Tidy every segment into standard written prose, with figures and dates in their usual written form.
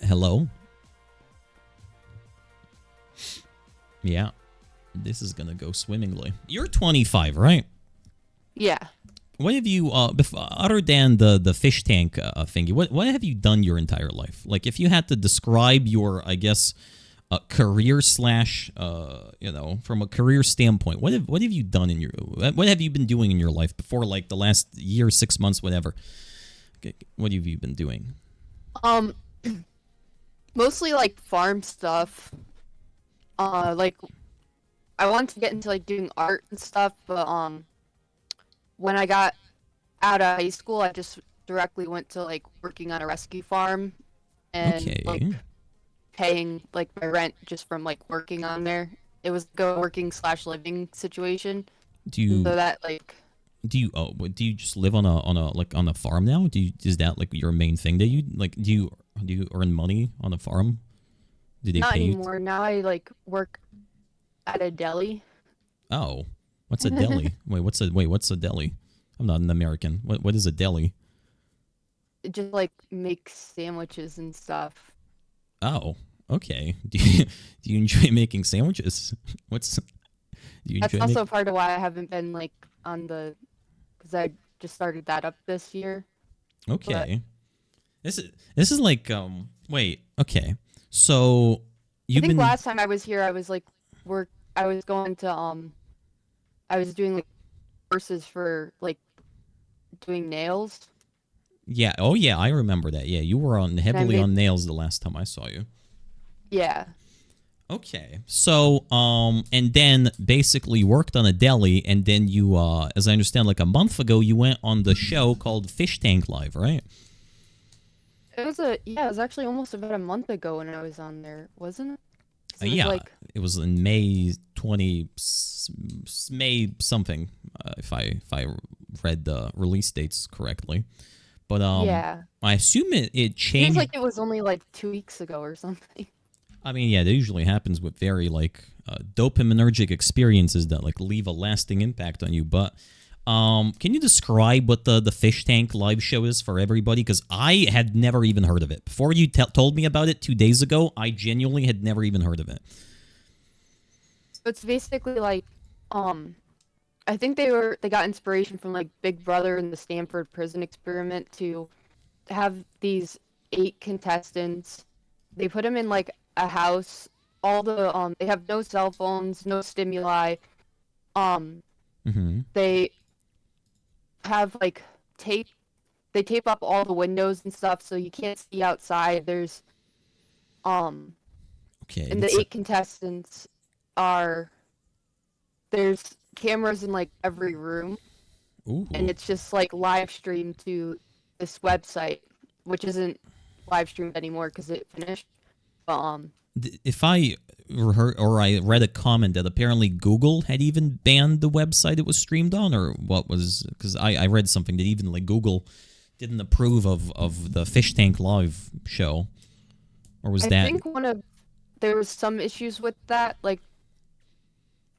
Hello? Yeah. This is gonna go swimmingly. You're 25, right? Yeah. What have you, other than the fish tank thingy, what have you done your entire life? Like, if you had to describe your, I guess, career slash, from a career standpoint, what have you done in your, what have you been doing in your life before, like, the last year, 6 months, whatever? What have you been doing? Mostly, like, farm stuff. Like, I wanted to get into, like, doing art and stuff, but, when I got out of high school, I just directly went to, like, working on a rescue farm and, like, Okay. paying, like, my rent just from, like, working on there. It was like a working slash living situation. Do So you that, like, do you just live on a farm now? Is that like your main thing that you like? Do you earn money on a farm? Do they not pay you? anymore. Now I, like, work at a deli. Oh, what's a deli? What's a deli? I'm not an American. What is a deli? It just, like, makes sandwiches and stuff. Oh, okay. Do you enjoy making sandwiches? Do you That's enjoy also making? part of why I haven't been, like, on the, because I just started that up this year. But Okay. This is like wait, okay. So I you've think been last time I was here, I was, like, I was going to, I was doing, like, courses for, like, doing nails. yeah, oh yeah, I remember that. Yeah, you were on And I heavily made, on nails the last time I saw you. yeah. Okay. So and then basically worked on a deli, and then you as I understand, like a month ago you went on the show called Fishtank.live, right? Yeah, it was actually almost about a month ago when I was on there, wasn't it? 'Cause it was Yeah, like, it was in May 20 May something, if I read the release dates correctly. But yeah. I assume it Seems changed. like it was only like 2 weeks ago or something. I mean, yeah, that usually happens with very like dopaminergic experiences that like leave a lasting impact on you. But can you describe what the Fish Tank live show is for everybody? Because I had never even heard of it before you told me about it 2 days ago. I genuinely had never even heard of it. So it's basically like, um, I think they got inspiration from like Big Brother and the Stanford prison experiment to have these 8 contestants. They put them in like a house. They have no cell phones, no stimuli. Um, Mm-hmm. they have like tape. They tape up all the windows and stuff so you can't see outside. Um, Okay, and the 8 contestants are there's cameras in like every room, ooh. and it's just like live streamed to this website, which isn't live streamed anymore because it finished. But, If I heard or I read a comment that apparently Google had even banned the website it was streamed on, or what was, because I read something that even like Google didn't approve of the Fish Tank Live show, or was I that? think there was some issues with that. Like,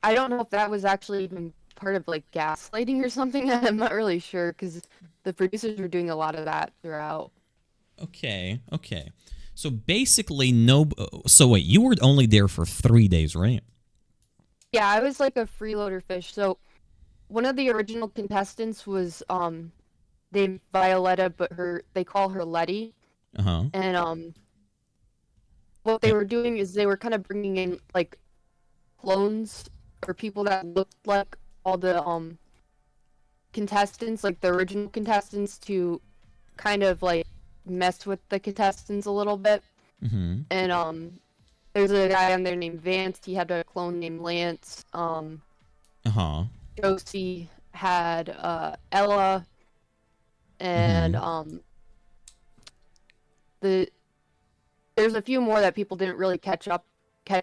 I don't know if that was actually even part of like gaslighting or something. I'm not really sure because the producers were doing a lot of that throughout. Okay, okay. So basically, no. So wait, you were only there for 3 days, right? Yeah, I was like a freeloader fish. So one of the original contestants was named Violetta, but they call her Letty. Uh huh. And what they were doing is they were kind of bringing in like clones or people that looked like all the contestants, like the original contestants, to kind of like mess with the contestants a little bit. Mm-hmm. And there's a guy on there named Vance. He had a clone named Lance. Uh-huh. Josie had Ella, and Mm-hmm. there's a few more that people didn't really catch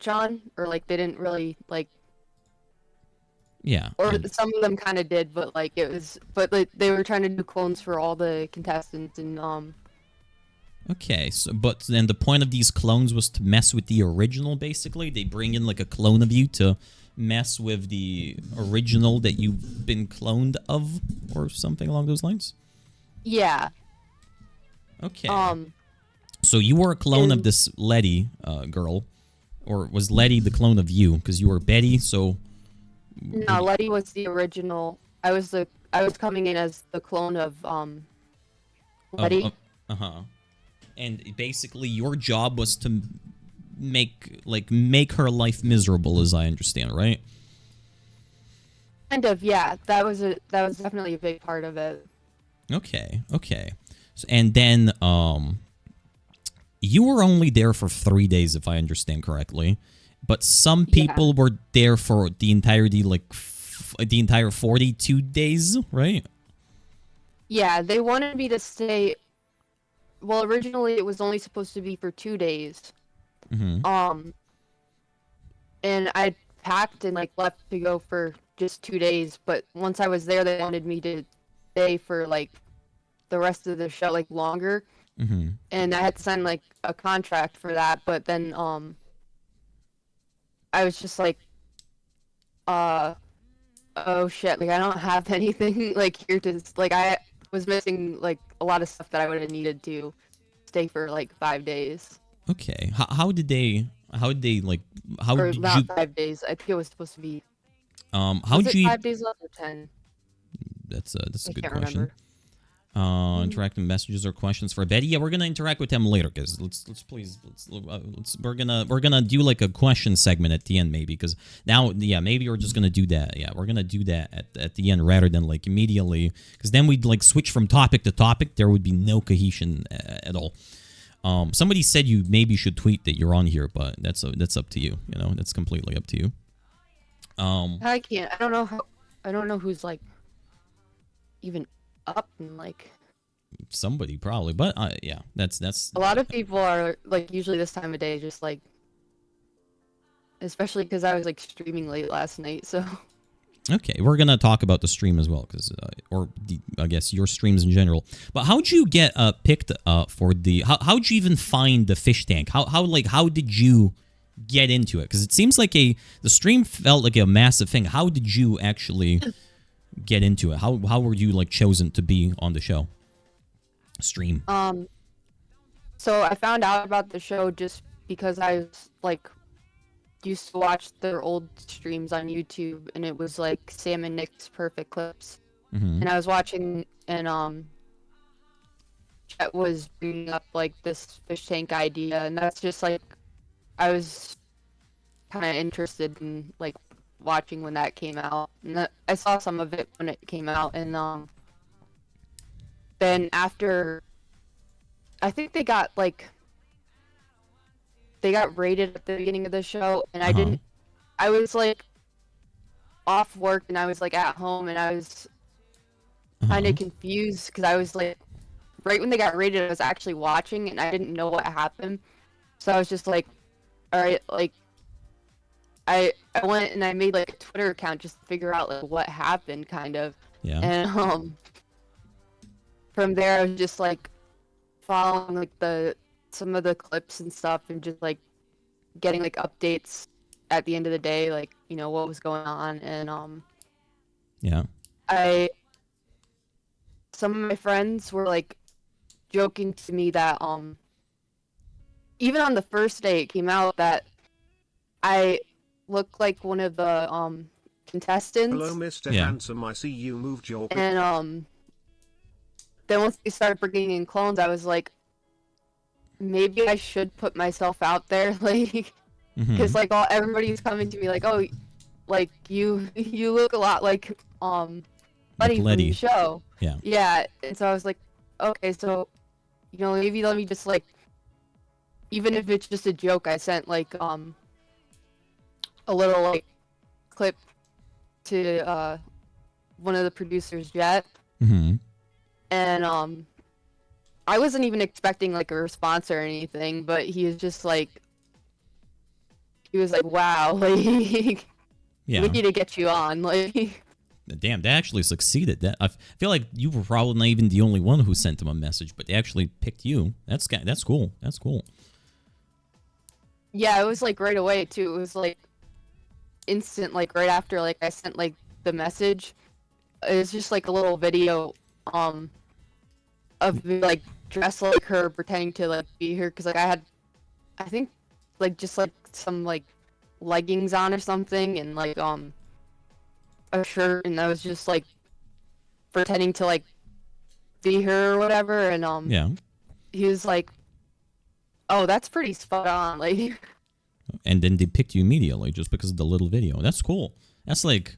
on, or like they didn't really like, Yeah. or some of them kind of did, but like like, they were trying to do clones for all the contestants, and Okay, so but then the point of these clones was to mess with the original, basically? They bring in like a clone of you to mess with the original that you've been cloned of, or something along those lines? yeah. Okay. So you were a clone of And this Letty girl, or was Letty the clone of you? Because you were Betty. So what no, do you, Letty was the original. I was coming in as the clone of of Letty. uh-huh. And basically your job was to make her life miserable, as I understand, right? Kind of, yeah. That was definitely a big part of it. Okay, okay. So, and then you were only there for 3 days, if I understand correctly, but some Yeah. people were there for the entirety, like the entire 42 days, right? Yeah, they wanted me to stay. Well, originally it was only supposed to be for 2 days. Mm-hmm. Um, and I packed and like left to go for just 2 days. But once I was there, they wanted me to stay for like the rest of the show, like longer. Mm-hmm. And I had to sign like a contract for that. But then I was just like, uh, oh shit, like I don't have anything like here to like I was missing like a lot of stuff that I would have needed to stay for like 5 days. Okay. How did they like? How Or did you? not 5 days. I think it was supposed to be. How Was did it you? 5 days left or 10? That's a I good can't question. remember. Mhm. Interactive messages or questions for Betty. Yeah, we're gonna interact with them later, because let's please let's we're gonna do like a question segment at the end, maybe, because now, yeah, maybe we're just gonna do that. Yeah, we're gonna do that at the end rather than like immediately, because then we'd like switch from topic to topic. There would be no cohesion at all. Somebody said you maybe should tweet that you're on here, but that's up to you. You know, that's completely up to you. I can't. I don't know how. I don't know who's like even up and like. Somebody probably, but yeah, that's A lot of people are like usually this time of day, just like. Especially because I was like streaming late last night, so. Okay, we're gonna talk about the stream as well, because I guess your streams in general. But how'd you get picked for the? How'd you even find the fish tank? How did you get into it? Because it seems like the stream felt like a massive thing. How did you actually get into it? How were you like chosen to be on the show stream? So I found out about the show just because I was like used to watch their old streams on YouTube, and it was like Sam and Nick's Perfect Clips, Mm-hmm. and I was watching, and Chet was bringing up like this fish tank idea, and that's just like I was kind of interested in like watching when that came out, and I saw some of it when it came out, and then after I think they got rated at the beginning of the show, and Uh-huh. I was like off work and I was like at home and I was kind Uh-huh. of confused because I was like right when they got rated I was actually watching and I didn't know what happened. So I was just like, all right, like I went and I made like a Twitter account just to figure out like what happened kind of. Yeah. And from there I was just like following like the some of the clips and stuff and just like getting like updates at the end of the day, like, you know, what was going on. And Yeah. I some of my friends were like joking to me that even on the first day it came out that I look like one of the Hello, contestants. Mr. Yeah. Handsome. I see you moved your And then once they started bringing in clones I was like, maybe I should put myself out there, like, Mm-hmm. because like everybody's coming to me like, oh, like you look a lot like Like Buddy from the Letty. show. Yeah. Yeah, and so I was like, okay, so you know, maybe let me just like, even if it's just a joke, I sent like a little like clip to one of the producers, Jet, Mm-hmm. and I wasn't even expecting like a response or anything, but he was just like, he was like, wow, like we Yeah. need to get you on, like. Damn, they actually succeeded. That I feel like you were probably not even the only one who sent them a message, but they actually picked you. That's cool. That's cool. Yeah, it was like right away too. It was like instant, like right after like I sent like the message. It was just like a little video of me like dress like her, pretending to like be her, because like I think like just like some like leggings on or something, and like a shirt, and I was just like pretending to like be her or whatever, and Yeah. he was like, "Oh, that's pretty spot on." Like, And then they picked you immediately just because of the little video. That's cool. That's like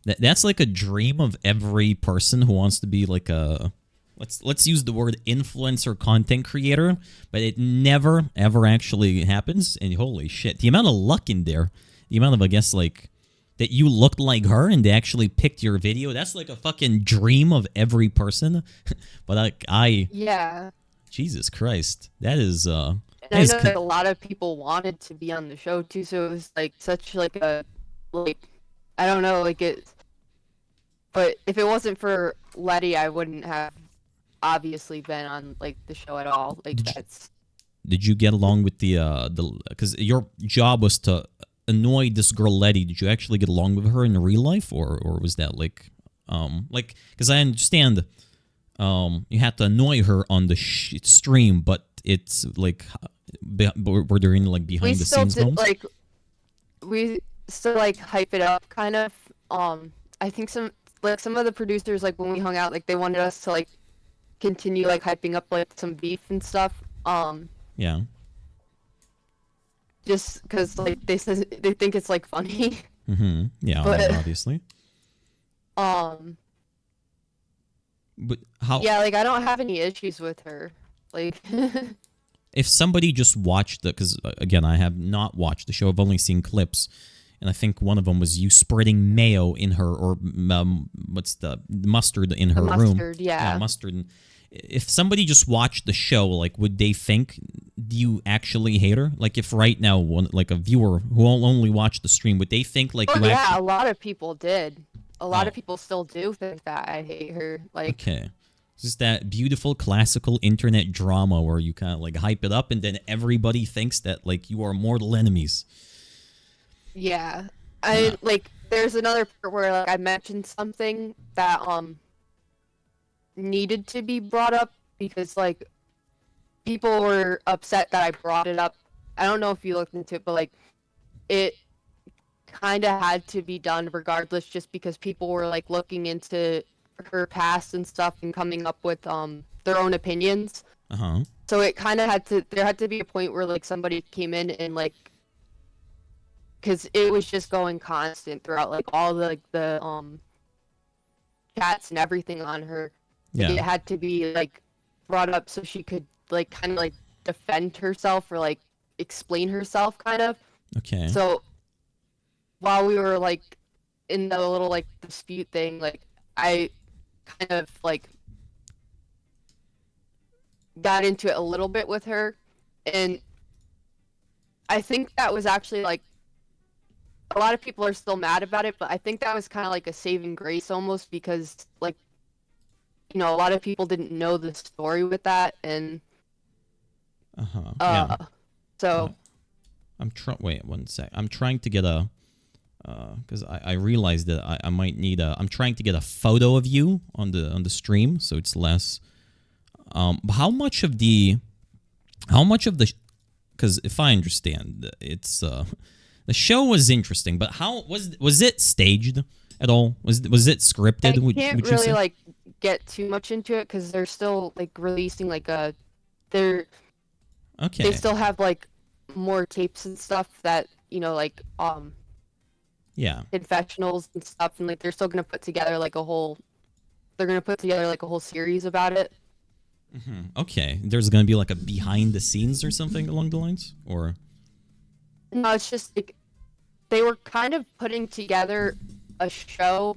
that's like a dream of every person who wants to be like a let's use the word influencer content creator, but it never ever actually happens. And holy shit, the amount of luck in there, the amount of I guess like that you looked like her and they actually picked your video. That's like a fucking dream of every person. But like yeah. Jesus Christ, that is And that I is know that a lot of people wanted to be on the show too, so it was like such like a like I don't know, like it. But if it wasn't for Letty, I wouldn't have obviously been on like the show at all. Like that's. Did you get along with the because your job was to annoy this girl Letty? Did you actually get along with her in real life, or was that like because I understand you had to annoy her on the stream, but it's like were there any like behind the scenes moments? Like we still like hype it up kind of. I think some of the producers, like when we hung out, like they wanted us to like continue like hyping up like some beef and stuff. Yeah. Just because like they think it's like funny. Mm-hmm. Yeah, but obviously. But how? Yeah, like I don't have any issues with her. Like, if somebody just watched the, because again, I have not watched the show. I've only seen clips, and I think one of them was you spreading mayo in her, or what's the mustard in her room? Mustard, yeah. Mustard. If somebody just watched the show, like, would they think, do you actually hate her? Like, if right now, like a viewer who will only watch the stream, would they think like you? Yeah, actually... a lot of people did. A lot of people still do think that I hate her. Like, okay. It's just that beautiful classical internet drama where you kind of like hype it up and then everybody thinks that like you are mortal enemies. Yeah. Like there's another part where like I mentioned something that needed to be brought up because like people were upset that I brought it up. I don't know if you looked into it, but like it kind of had to be done regardless, just because people were like looking into her past and stuff and coming up with their own opinions. So it kind of there had to be a point where like somebody came in and like, because it was just going constant throughout like all the chats and everything on her. Yeah. It had to be like brought up so she could like kind of like defend herself or like explain herself kind of. Okay. So while we were like in the little like dispute thing, like I kind of like got into it a little bit with her, and I think that was actually like a lot of people are still mad about it, but I think that was kind of like a saving grace almost, because like, you know, a lot of people didn't know the story with that, and yeah. So wait 1 sec. I'm trying to get a because I realized that I might need I'm trying to get a photo of you on the stream, so it's less. How much of the because if I understand, it's the show was interesting, but how was it staged at all? Was it scripted? I can't really like get too much into it because they're still like releasing like they still have like more tapes and stuff that, you know, like yeah, confessionals and stuff, and like they're still gonna put together like a whole series about it. Okay, there's gonna be like a behind the scenes or something along the lines, or no, it's just like they were kind of putting together a show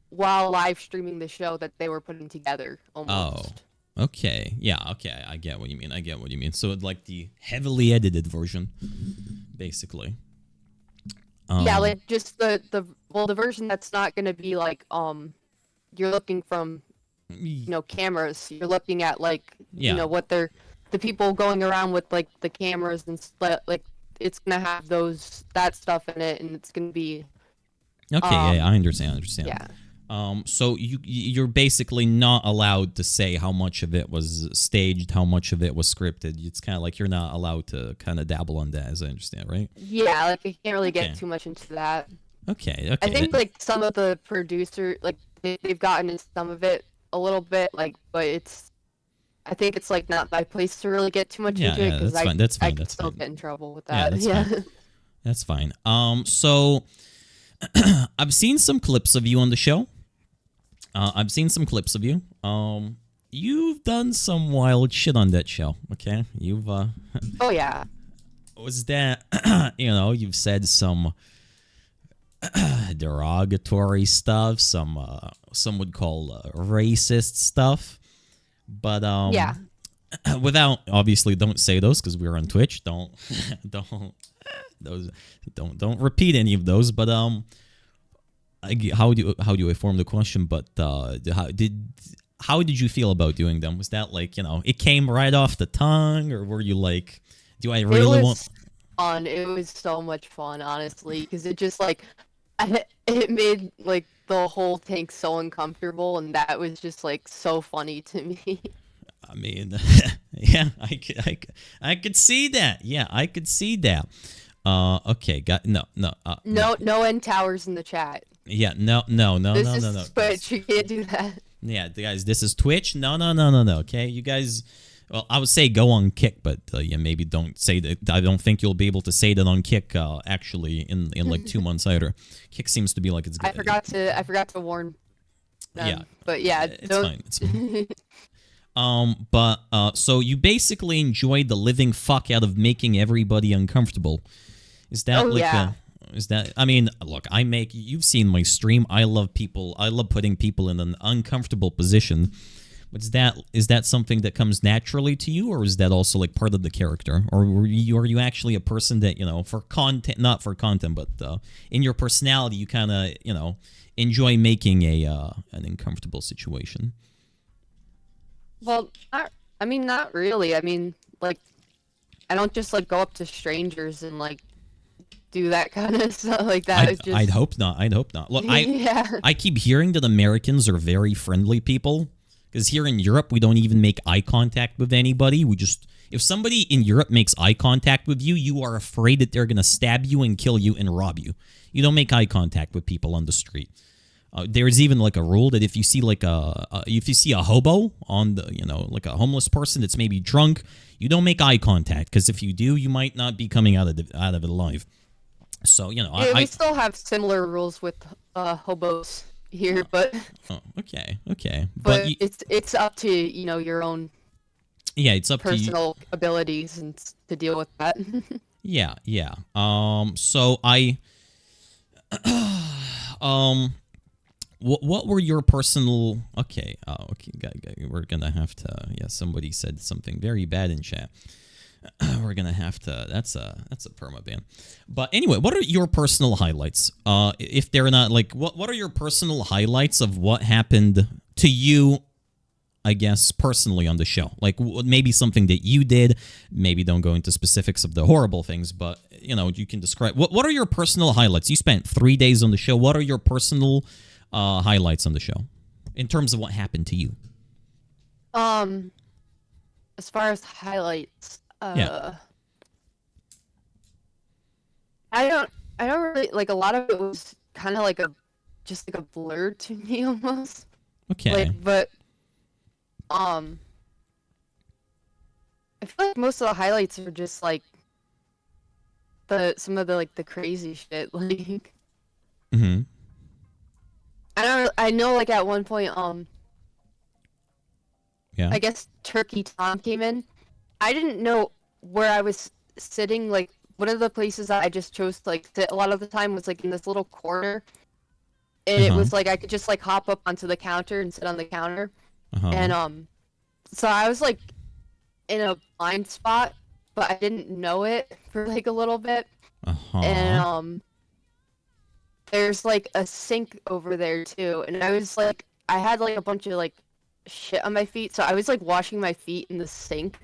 while live streaming the show that they were putting together almost. Oh, okay. Yeah, okay. I get what you mean. So like the heavily edited version, basically. Yeah, like just the version that's not going to be like you're looking from, you know, cameras. You're looking at like, you know, what the people going around with like the cameras and like it's gonna have that stuff in it, and it's gonna be okay. Yeah, I understand. Yeah. So you're basically not allowed to say how much of it was staged, how much of it was scripted. It's kind of like you're not allowed to kind of dabble on that, as I understand, right? Yeah, like I can't really Okay. get too much into that. Okay. I Okay. think like some of the producer like they've gotten into some of it a little bit, like, but I think it's like not my place to really get too much Yeah. into it Yeah. because That's fine. I could That's still fine. get in trouble with Yeah. that. That's Yeah. fine. That's fine. So I've seen some clips of you on the show. I've seen some clips of you. You've done some wild shit on that show. Okay. You've Oh yeah. was that you've said some derogatory stuff, some would call racist stuff, but Yeah. without, obviously don't say those because we're on Twitch. Don't don't those don't repeat any of those. But how do I form the question? But how did you feel about doing them? Was that like, it came right off the tongue, or were you like, do I It really want? was fun. It was so much fun, honestly, because it just like it made like the whole tank so uncomfortable, and that was just like so funny to me. I mean, yeah, I could see that. Yeah, I could see that. Okay, got no. No end towers in the chat. Yeah, no, This is no. Twitch. You can't do that. Yeah, guys, this is Twitch. No. Okay, you guys. Well, I would say go on Kick, but yeah, maybe don't say that. I don't think you'll be able to say that on Kick. Actually, in like 2 months either. Kick seems to be like it's. I forgot to warn them. Yeah, But yeah, it's fine. It's fine. But so you basically enjoyed the living fuck out of making everybody uncomfortable. Is that Oh, like yeah. is that, I mean, look, you've seen my stream. I love putting people in an uncomfortable position. But is that something that comes naturally to you, or is that also like part of the character? Or are you actually a person that, for content, not for content, but in your personality, you kind of, enjoy making an uncomfortable situation? Well, not really. I mean, like, I don't just like go up to strangers and like do that kind of stuff like that. It's just I'd hope not. I'd hope not. Look, yeah. I keep hearing that Americans are very friendly people. Because here in Europe, we don't even make eye contact with anybody. If somebody in Europe makes eye contact with you, you are afraid that they're going to stab you and kill you and rob you. You don't make eye contact with people on the street. There's even like a rule that if you see like if you see a hobo on the, like a homeless person that's maybe drunk, you don't make eye contact, because if you do, you might not be coming out of it alive. So Yeah, we still have similar rules with hobos here, but okay, but it's up to your own yeah, it's up to you. personal abilities and to deal with that. Yeah. So I what were your personal? Okay. Okay. We're gonna have to. Yeah. Somebody said something very bad in chat. We're gonna have to. That's a perma ban. But anyway, what are your personal highlights? If they're not like, what are your personal highlights of what happened to you? I guess personally on the show, like maybe something that you did. Maybe don't go into specifics of the horrible things, but you can describe. What are your personal highlights? You spent 3 days on the show. What are your personal highlights on the show in terms of what happened to you? As far as highlights, Yeah. I don't really like, a lot of it was kind of like just like a blur to me almost. Okay. Like, but I feel like most of the highlights are just like some of the like the crazy shit. Like, Mm-hmm. I know like at one point Yeah. I guess Turkey Tom came in. I didn't know where I was sitting. Like, one of the places that I just chose to like sit a lot of the time was like in this little corner, and it was like I could just like hop up onto the counter and sit on the counter. And so I was like in a blind spot, but I didn't know it for like a little bit. And there's like a sink over there too, and I had like a bunch of like shit on my feet, so I was like washing my feet in the sink.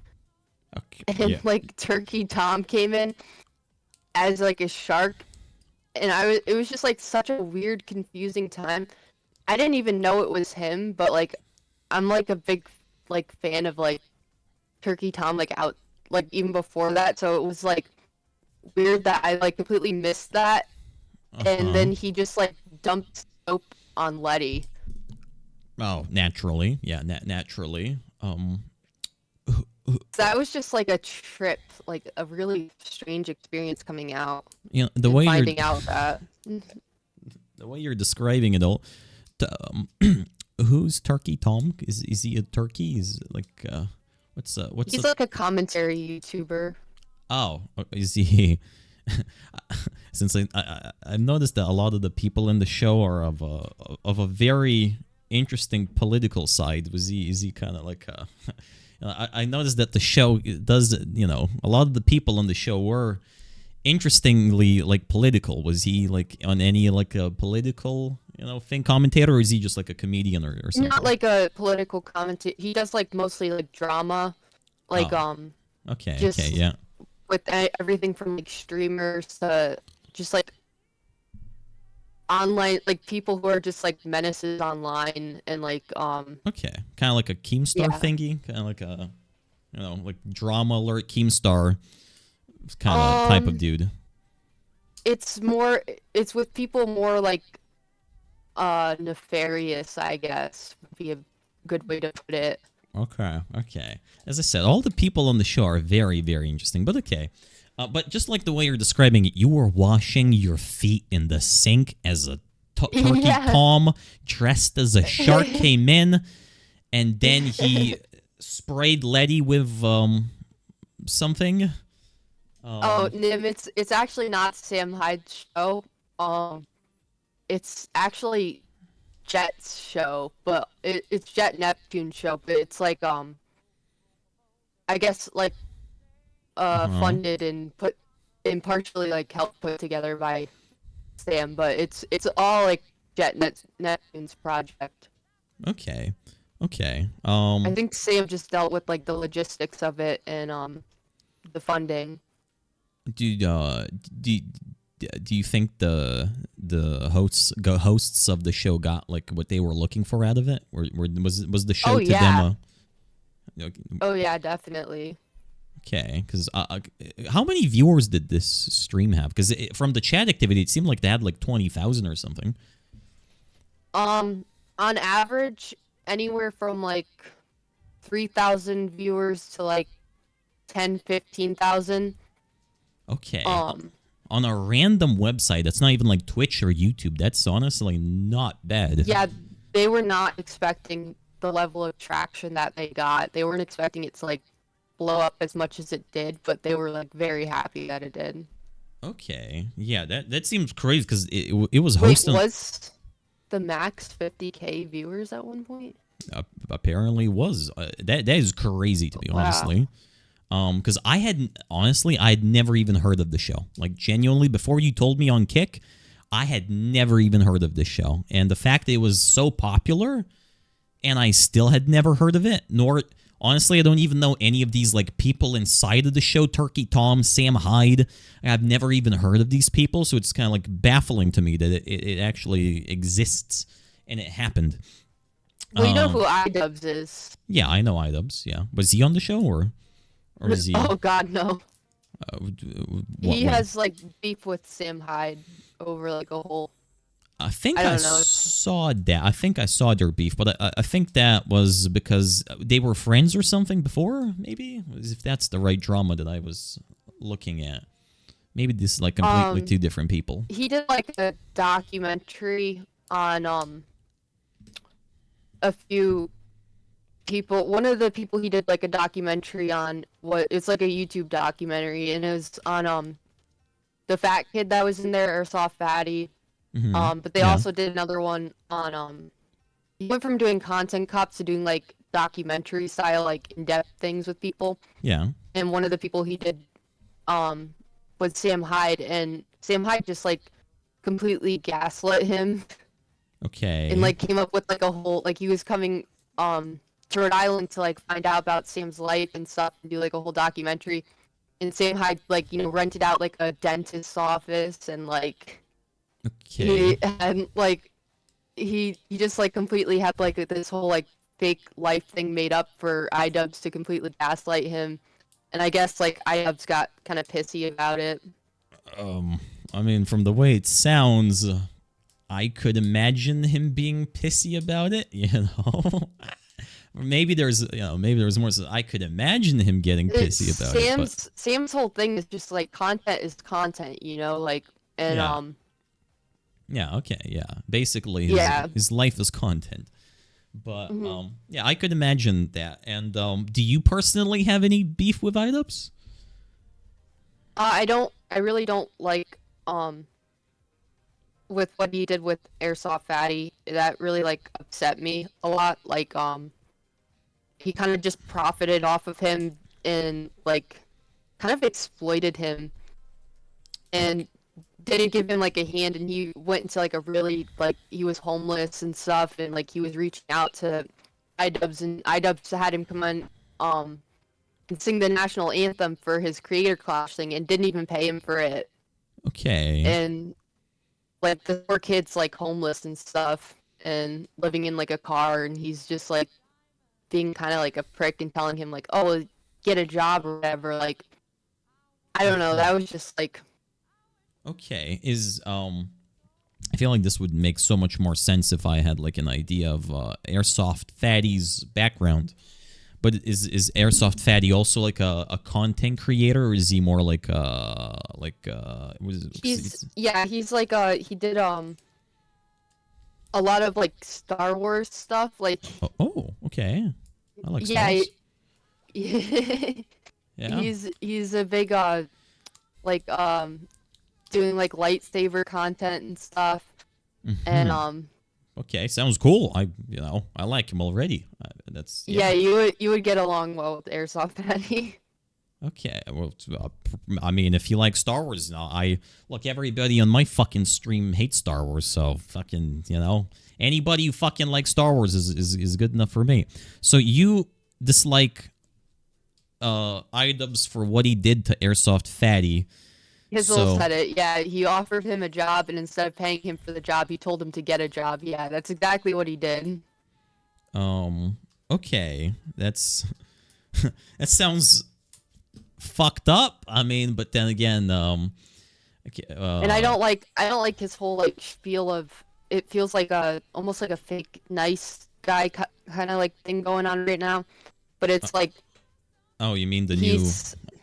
Okay. And like Turkey Tom came in as like a shark, and it was just like such a weird, confusing time. I didn't even know it was him, but like I'm like a big like fan of like Turkey Tom like out like even before that, so it was like weird that I like completely missed that, and Uh-huh. then he just like dumped soap on Letty. Oh, naturally. Yeah, naturally. So that was just like a trip, like a really strange experience coming out You know, the and way you're finding out that the way you're describing it all, um, who's Turkey Tom? Is he a turkey? Is it like what's he's a like a commentary YouTuber. oh is he? Since I've noticed that a lot of the people in the show are of a very interesting political side. Was he is he kind of like I noticed that the show does a lot of the people on the show were interestingly like political. Was he like on any like a political thing commentator, or is he just like a comedian or Not something? like a political commentator. He does like mostly like drama, like Oh, okay, just yeah. with everything from like streamers to just like online like people who are just like menaces online and like Okay, kind of like a Keemstar yeah. thingy, kind of like a like drama alert Keemstar kind of type of Um dude. it's more it's with people more like nefarious, I guess would be a good way to put it. Okay. As I said, all the people on the show are very, very interesting. But okay, but just like the way you're describing it, you were washing your feet in the sink as a turkey Yeah. Tom dressed as a shark came in, and then he sprayed Letty with something. Oh, Nim, it's actually not Sam Hyde's show. It's actually Jet's show, but it's Jet Neptune's show, but it's like I guess like Uh-huh. funded and put and partially like helped put together by Sam, but it's all like Neptune's project. Okay. Okay. I think Sam just dealt with like the logistics of it and the funding. Do do do you think the hosts of the show got like what they were looking for out of it? Or was the show Oh to them yeah. a Oh yeah, definitely. okay? Because how many viewers did this stream have? Because from the chat activity, it seemed like they had like 20,000 or something. On average, anywhere from like 3,000 viewers to like 10, 15,000. Okay, Um, on a random website that's not even like Twitch or YouTube. That's honestly not bad. yeah, they were not expecting the level of traction that they got. They weren't expecting it to like blow up as much as it did, but they were like very happy that it did. Okay, yeah, that seems crazy because it was Wait, hosting. was the max 50K viewers at one point? Apparently was that is crazy to me Wow. honestly. Because I had never even heard of the show. Like genuinely, before you told me on Kick, I had never even heard of this show. And the fact that it was so popular, and I still had never heard of it. Nor honestly, I don't even know any of these like people inside of the show. Turkey Tom, Sam Hyde. I've never even heard of these people, so it's kind of like baffling to me that it actually exists and it happened. Well, you know who iDubbbz is. Yeah, I know iDubbbz. Yeah, was he on the show or is he? Oh God, no. He What? has like beef with Sam Hyde over like a whole. I think I I don't know. saw that. I think I saw their beef, but I think that was because they were friends or something before. Maybe if that's the right drama that I was looking at. Maybe this is like completely two different people. He did like a documentary on a few people. One of the people he did like a documentary on what it's like a YouTube documentary, and it was on the fat kid that was in there, Airsoft Fatty. Mm-hmm. But they Yeah. also did another one on he went from doing content cops to doing like documentary style like in-depth things with people. Yeah. And one of the people he did um was Sam Hyde, and Sam Hyde just like completely gaslit him and Okay. like came up with like a whole like he was coming to Rhode Island to like find out about Sam's life and stuff and do like a whole documentary. And Sam Hyde like rented out like a dentist's office and like Okay. he had like he just like completely had like this whole like fake life thing made up for iDubbbz to completely gaslight him, and I guess like iDubbbz got kind of pissy about it. I mean, from the way it sounds, I could imagine him being pissy about it. You know, or maybe maybe there's more. So I could imagine him getting pissy about it. But Sam's whole thing is just like content is content, you know, like and yeah. Yeah, okay, yeah. Basically, his life is content. But, yeah, I could imagine that. And do you personally have any beef with iDubbbz? I really don't like, with what he did with Airsoft Fatty. That really, like, upset me a lot. Like, he kind of just profited off of him and, like, kind of exploited him. And didn't give him like a hand, and he went into like a really like he was homeless and stuff, and like he was reaching out to iDubbbz, and iDubbbz had him come on and sing the national anthem for his creator clash thing, and didn't even pay him for it. Okay. And like the poor kid's like homeless and stuff and living in like a car, and he's just like being kind of like a prick and telling him like, oh, get a job or whatever. Like I don't know, that was just like okay. I feel like this would make so much more sense if I had like an idea of Airsoft Fatty's background. But is Airsoft Fatty also like a content creator, or is he more like he's like he did a lot of like Star Wars stuff, like okay. I like Star Wars. Yeah. He's a big like doing like lightsaber content and stuff. And okay, sounds cool. I like him already. That's you would get along well with Airsoft Fatty. Okay, well, I mean, if you like Star Wars, look, everybody on my fucking stream hates Star Wars, so fucking, anybody who fucking likes Star Wars is good enough for me. So you dislike iDubbbz for what he did to Airsoft Fatty. Hizzle said it. Yeah, he offered him a job, and instead of paying him for the job, he told him to get a job. Yeah, that's exactly what he did. Okay, that sounds fucked up. I mean, but then again, okay, and I don't like his whole like spiel of it feels like almost like a fake nice guy kind of like thing going on right now, but it's like. Oh, you mean the new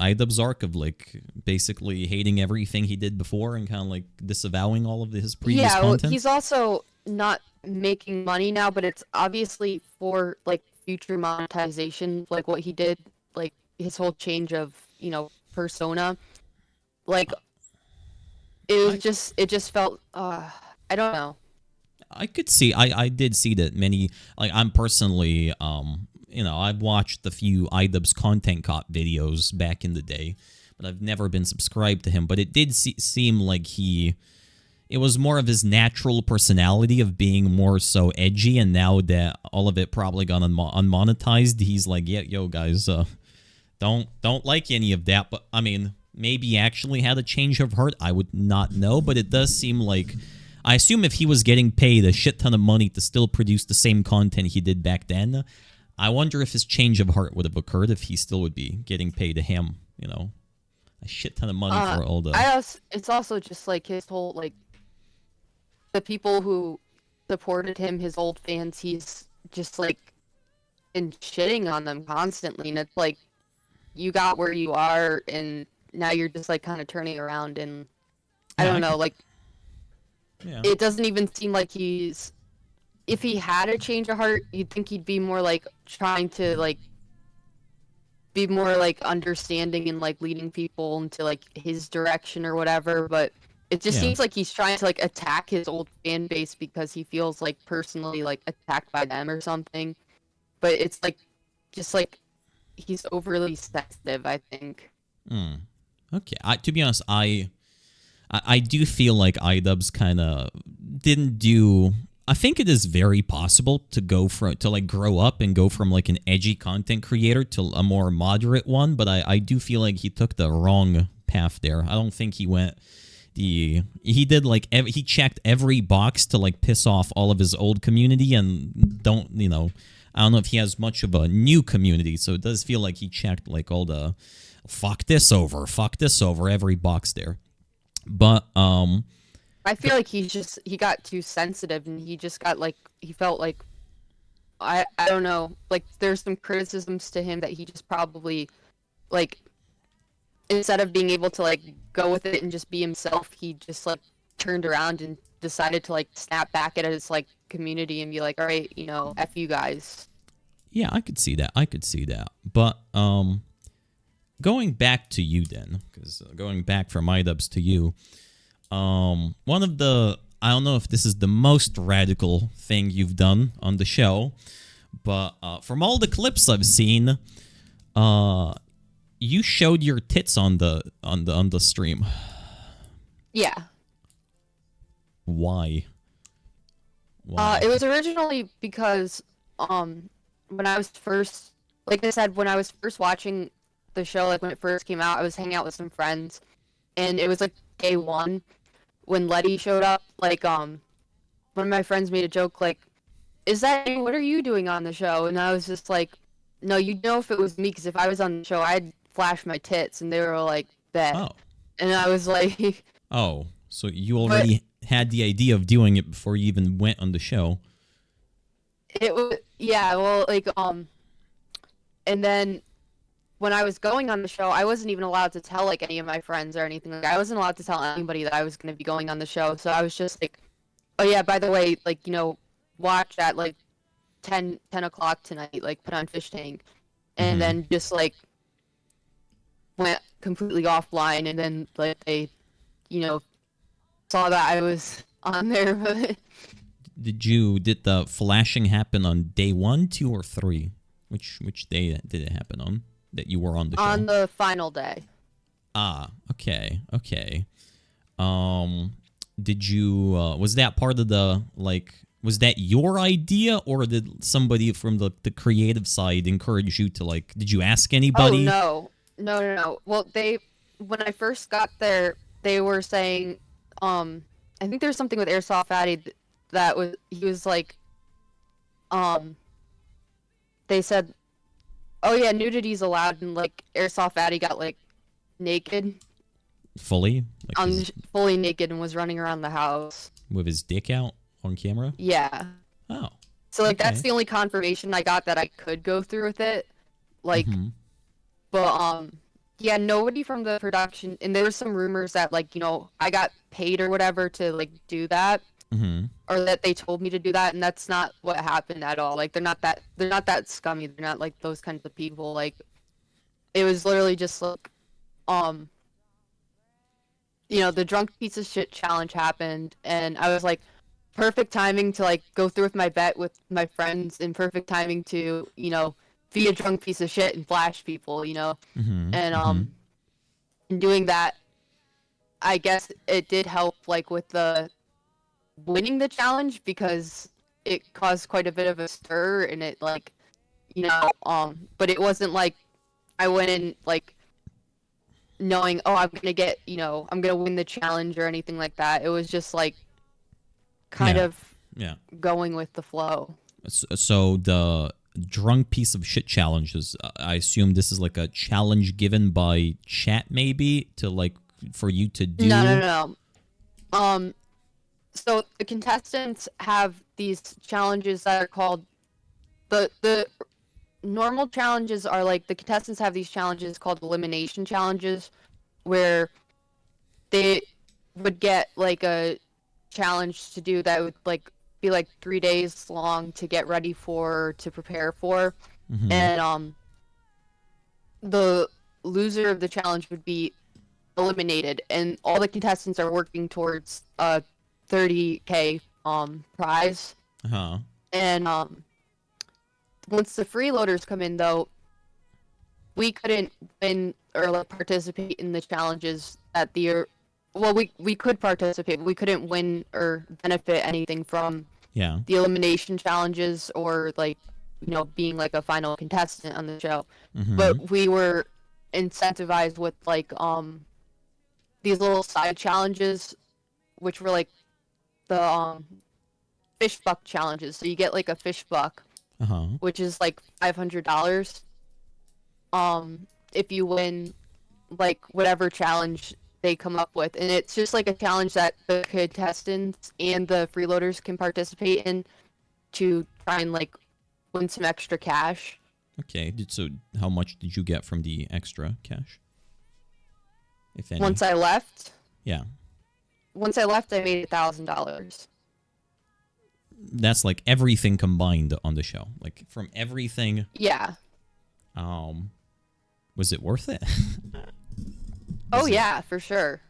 iDubbbz arc of like basically hating everything he did before and kind of like disavowing all of his previous content? Yeah, he's also not making money now, but it's obviously for like future monetization, like what he did, like his whole change of persona. Like it just felt I don't know. I could see I did see that many, like, I'm personally I've watched a few iDubbbz content cop videos back in the day, but I've never been subscribed to him. But it did seem like it was more of his natural personality of being more so edgy, and now that all of it probably got unmonetized, he's like, yeah, yo, guys, don't like any of that. But, I mean, maybe he actually had a change of heart. I would not know, but it does seem like, I assume if he was getting paid a shit ton of money to still produce the same content he did back then, I wonder if his change of heart would have occurred if he still would be getting paid a shit ton of money for all the... It's also just like his whole, like, the people who supported him, his old fans, he's just, like, been shitting on them constantly, and it's like, you got where you are, and now you're just, like, kind of turning around, and I don't know, like, it doesn't even seem like he's... If he had a change of heart, you'd think he'd be more like trying to like be more like understanding and like leading people into like his direction or whatever. But it just seems like he's trying to like attack his old fan base because he feels like personally like attacked by them or something. But it's like just like he's overly sensitive, I think. Okay, to be honest, I do feel like iDubbbz kind of didn't do. I think it is very possible to grow up and go from like an edgy content creator to a more moderate one, but I do feel like he took the wrong path there. I don't think he went he did like he checked every box to like piss off all of his old community, and I don't know if he has much of a new community, so it does feel like he checked like all the fuck this over every box there. But I feel like he got too sensitive, and he just got like, he felt like, I don't know, like there's some criticisms to him that he just probably, like, instead of being able to like go with it and just be himself, he just like turned around and decided to like snap back at his like community and be like, all right, F you guys. Yeah, I could see that. But going back to you then, because going back from iDubbbz to you, one of the, I don't know if this is the most radical thing you've done on the show, but from all the clips I've seen, you showed your tits on the stream. Yeah. Why? It was originally because when I was first, like I said, when I was first watching the show, like when it first came out, I was hanging out with some friends, and it was like day one when Letty showed up. Like one of my friends made a joke like, what are you doing on the show? And I was just like, no, you'd know if it was me, because if I was on the show, I'd flash my tits. And they were like, that. Oh. And I was like, oh, so you already had the idea of doing it before you even went on the show. It was, yeah, well, like, and then when I was going on the show, I wasn't even allowed to tell like any of my friends or anything. Like, I wasn't allowed to tell anybody that I was going to be going on the show. So I was just like, oh yeah, by the way, like, watch at like 10 o'clock tonight, like put on Fishtank, and then just like went completely offline, and then like they, saw that I was on there. Did the flashing happen on day 1, 2, or 3? Which day did it happen on that you were on the show? On the final day. Ah, okay. Did you was that part of the, like, was that your idea, or did somebody from the creative side encourage you to, like, did you ask anybody? Oh, no. Well, when I first got there, they were saying, I think there's something with Airsoft Fatty he was like, they said, oh yeah, nudity's allowed, and like Airsoft Fatty got like naked. Fully? Like fully naked, and was running around the house. With his dick out on camera? Yeah. Oh. So like, okay. That's the only confirmation I got that I could go through with it. Like, but yeah, nobody from the production, and there were some rumors that like, I got paid or whatever to like do that. Or that they told me to do that, and that's not what happened at all. Like, they're not that scummy. They're not like those kinds of people. Like, it was literally just like, the drunk piece of shit challenge happened, and I was like, perfect timing to like go through with my bet with my friends, and perfect timing to, be a drunk piece of shit and flash people, and in doing that, I guess it did help like with the winning the challenge, because it caused quite a bit of a stir, and it like, but it wasn't like I went in like knowing, oh, I'm gonna get, I'm gonna win the challenge or anything like that. It was just like kind of going with the flow. So the drunk piece of shit challenges, I assume this is like a challenge given by chat, maybe, to like for you to do. No. So the contestants have these challenges that are called the normal challenges are like, the contestants have these challenges called elimination challenges, where they would get like a challenge to do that would like be like 3 days long to get ready for, to prepare for, and the loser of the challenge would be eliminated, and all the contestants are working towards a 30K prize. And once the freeloaders come in, though, we couldn't win or like participate in the challenges that we could participate, but we couldn't win or benefit anything from the elimination challenges, or like, being like a final contestant on the show. But we were incentivized with like these little side challenges, which were like the fish buck challenges. So you get like a fish buck, Uh-huh. which is like $500. If you win like whatever challenge they come up with, and it's just like a challenge that the contestants and the freeloaders can participate in to try and like win some extra cash. Okay. So how much did you get from the extra cash? If any. Once I left, Yeah. I made $1,000. That's like everything combined on the show. Like from everything. Yeah. Was it worth it? Oh yeah, for sure.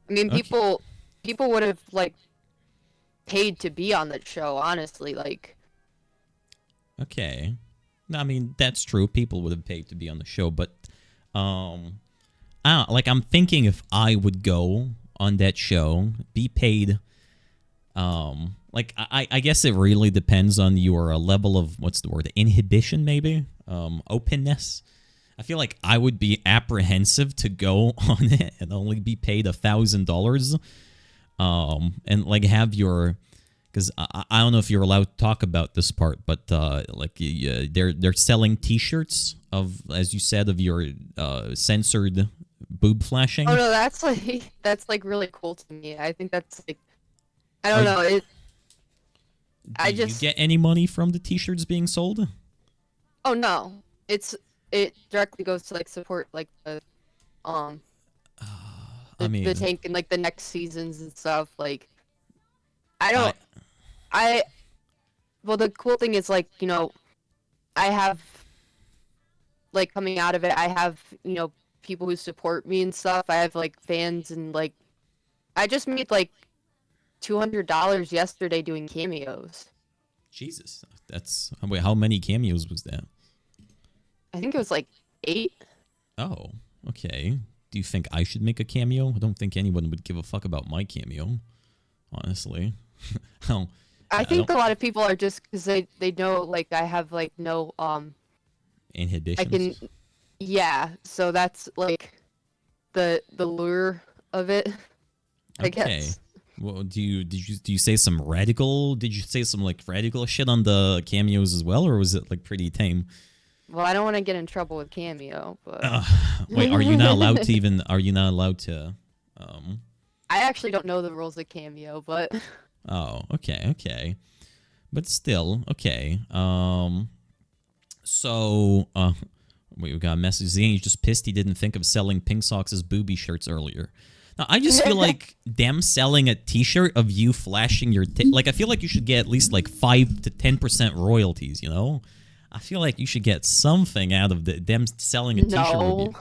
I mean, Okay. people would have like paid to be on that show, honestly. Like, Okay. I mean, that's true. People would have paid to be on the show, but like I'm thinking if I would go on that show, be paid. Like I guess it really depends on your level of what's the word, inhibition, maybe, openness. I feel like I would be apprehensive to go on it and only be paid $1,000, and like have your, because I don't know if you're allowed to talk about this part, but like they're selling T-shirts of, as you said, of your censored boob flashing. oh no, that's like really cool to me. I think that's like, I don't know. Do you get any money from the T-shirts being sold? Oh no, it directly goes to like support like the the tank and like the next seasons and stuff. Like, well, the cool thing is like, I have like coming out of it, I have people who support me and stuff. I have like fans, and like I just made like $200 yesterday doing cameos. Jesus, that's wait. How many cameos was that? I think it was like 8. Oh, okay. Do you think I should make a cameo? I don't think anyone would give a fuck about my cameo, honestly. I think a lot of people are just because they know like I have like no inhibitions. Yeah. So that's like the lure of it. I guess. Well, do you say some radical? Did you say some like radical shit on the cameos as well, or was it like pretty tame? Well, I don't want to get in trouble with Cameo, but wait, are you not allowed to even? Are you not allowed to? I actually don't know the rules of Cameo, but oh, okay, but still, okay. So, wait, we got a message. Zane's just pissed he didn't think of selling Pink Socks' booby shirts earlier. Now, I just feel like them selling a T-shirt of you flashing your like, I feel like you should get at least like 5 to 10% royalties. You know, I feel like you should get something out of them selling a T-shirt. No.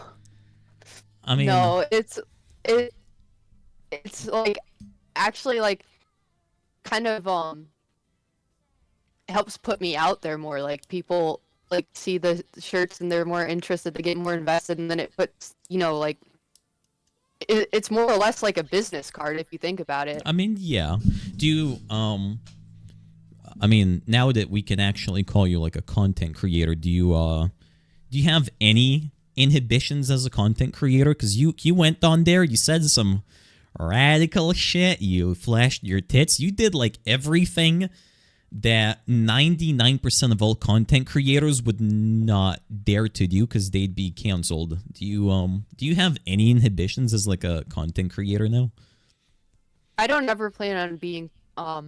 I mean, no, it's like actually like kind of helps put me out there more. Like people like see the shirts and they're more interested, they get more invested, and then it puts like it's more or less like a business card if you think about it. I mean, yeah. Do you I mean, now that we can actually call you like a content creator, do you have any inhibitions as a content creator? Because you went on there, you said some radical shit, you flashed your tits, you did like everything that 99% of all content creators would not dare to do because they'd be canceled. Do you have any inhibitions as like a content creator now? I don't ever plan on being a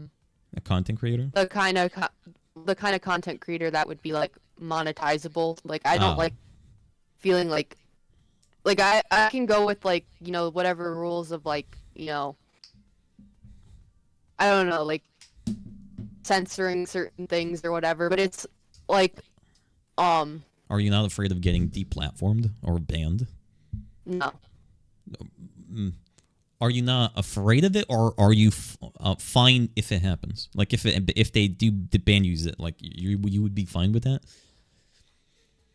content creator, the kind of content creator that would be like monetizable. Like I don't like feeling like I can go with like whatever rules of like I don't know, like censoring certain things or whatever, but it's like are you not afraid of getting deplatformed or banned? No. Are you not afraid of it, or are you fine if it happens? Like if they do ban you, it like you would be fine with that?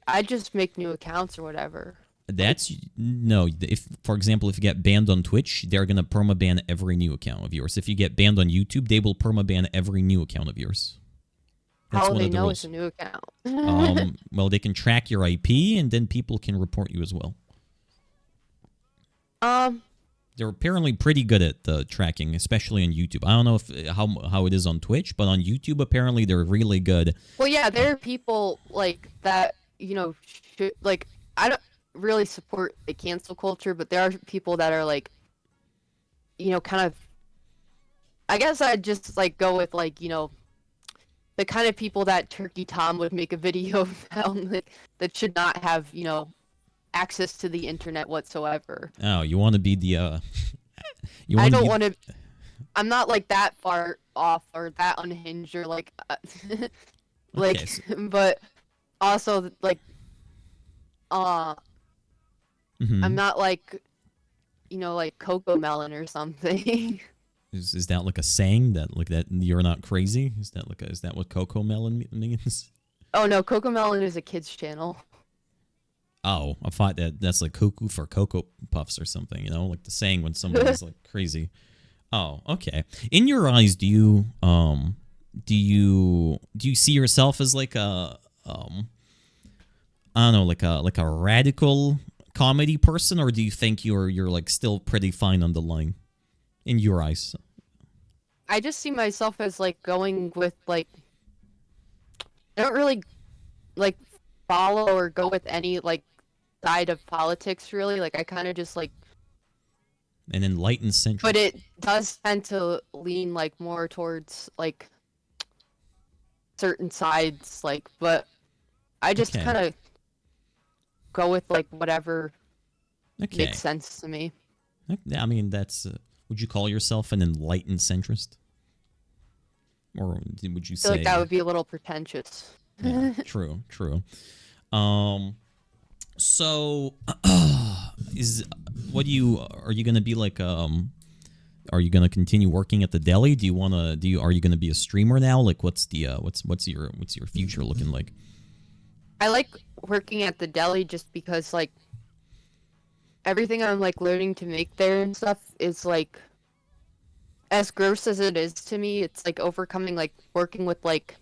I just make new accounts or whatever. That's no. If, for example, if you get banned on Twitch, they're gonna permaban every new account of yours. If you get banned on YouTube, they will permaban every new account of yours. That's How will they know it's a new account? Well, they can track your IP, and then people can report you as well. They're apparently pretty good at tracking, especially on YouTube. I don't know if how it is on Twitch, but on YouTube apparently they're really good. Well, yeah, there are people like that, like I don't really support the cancel culture, but there are people that are like, kind of. I guess I'd just like go with like, the kind of people that Turkey Tom would make a video about, like, that should not have, access to the internet whatsoever. Oh, you want to be the you I want don't to want to. I'm not like that far off or that unhinged or like, like, Okay, so, but also like, I'm not like, like Coco Melon or something. is that like a saying that you're not crazy? Is that what Coco Melon means? Oh no, Coco Melon is a kids channel. Oh, I thought that's like cuckoo for Cocoa Puffs or something, like the saying when somebody's like crazy. Oh, okay. In your eyes, do you see yourself as like a I don't know, like a radical comedy person, or do you think you're like still pretty fine on the line in your eyes? I just see myself as like going with like I don't really like follow or go with any like side of politics really. Like I kind of just like An enlightened centrist. but it does tend to lean like more towards like certain sides like but I just Okay. kind of go with like whatever Okay. makes sense to me. I mean, that's. Would you call yourself an enlightened centrist, or would you I say? feel like that would be a little pretentious. Yeah, true. So, are you gonna be like are you gonna continue working at the deli? Are you gonna be a streamer now? Like, what's your future looking like? I like working at the deli just because like everything I'm like learning to make there and stuff is like as gross as it is to me, it's like overcoming like working with like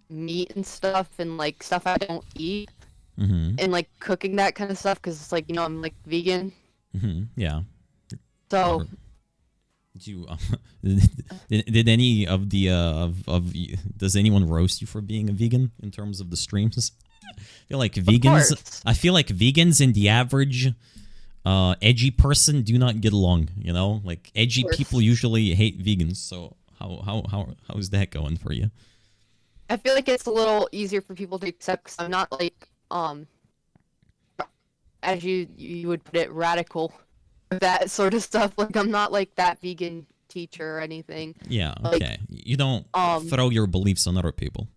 meat and stuff and like stuff I don't eat and like cooking that kind of stuff because it's like I'm like vegan. Yeah. So Did you did any of the does anyone roast you for being a vegan in terms of the streams? I feel like vegans. I feel like vegans and the average edgy person do not get along. Like edgy people usually hate vegans. So how is that going for you? I feel like it's a little easier for people to accept because I'm not like as you would put it, radical with that sort of stuff. Like I'm not like that vegan teacher or anything. Yeah. Like, okay. You don't throw your beliefs on other people.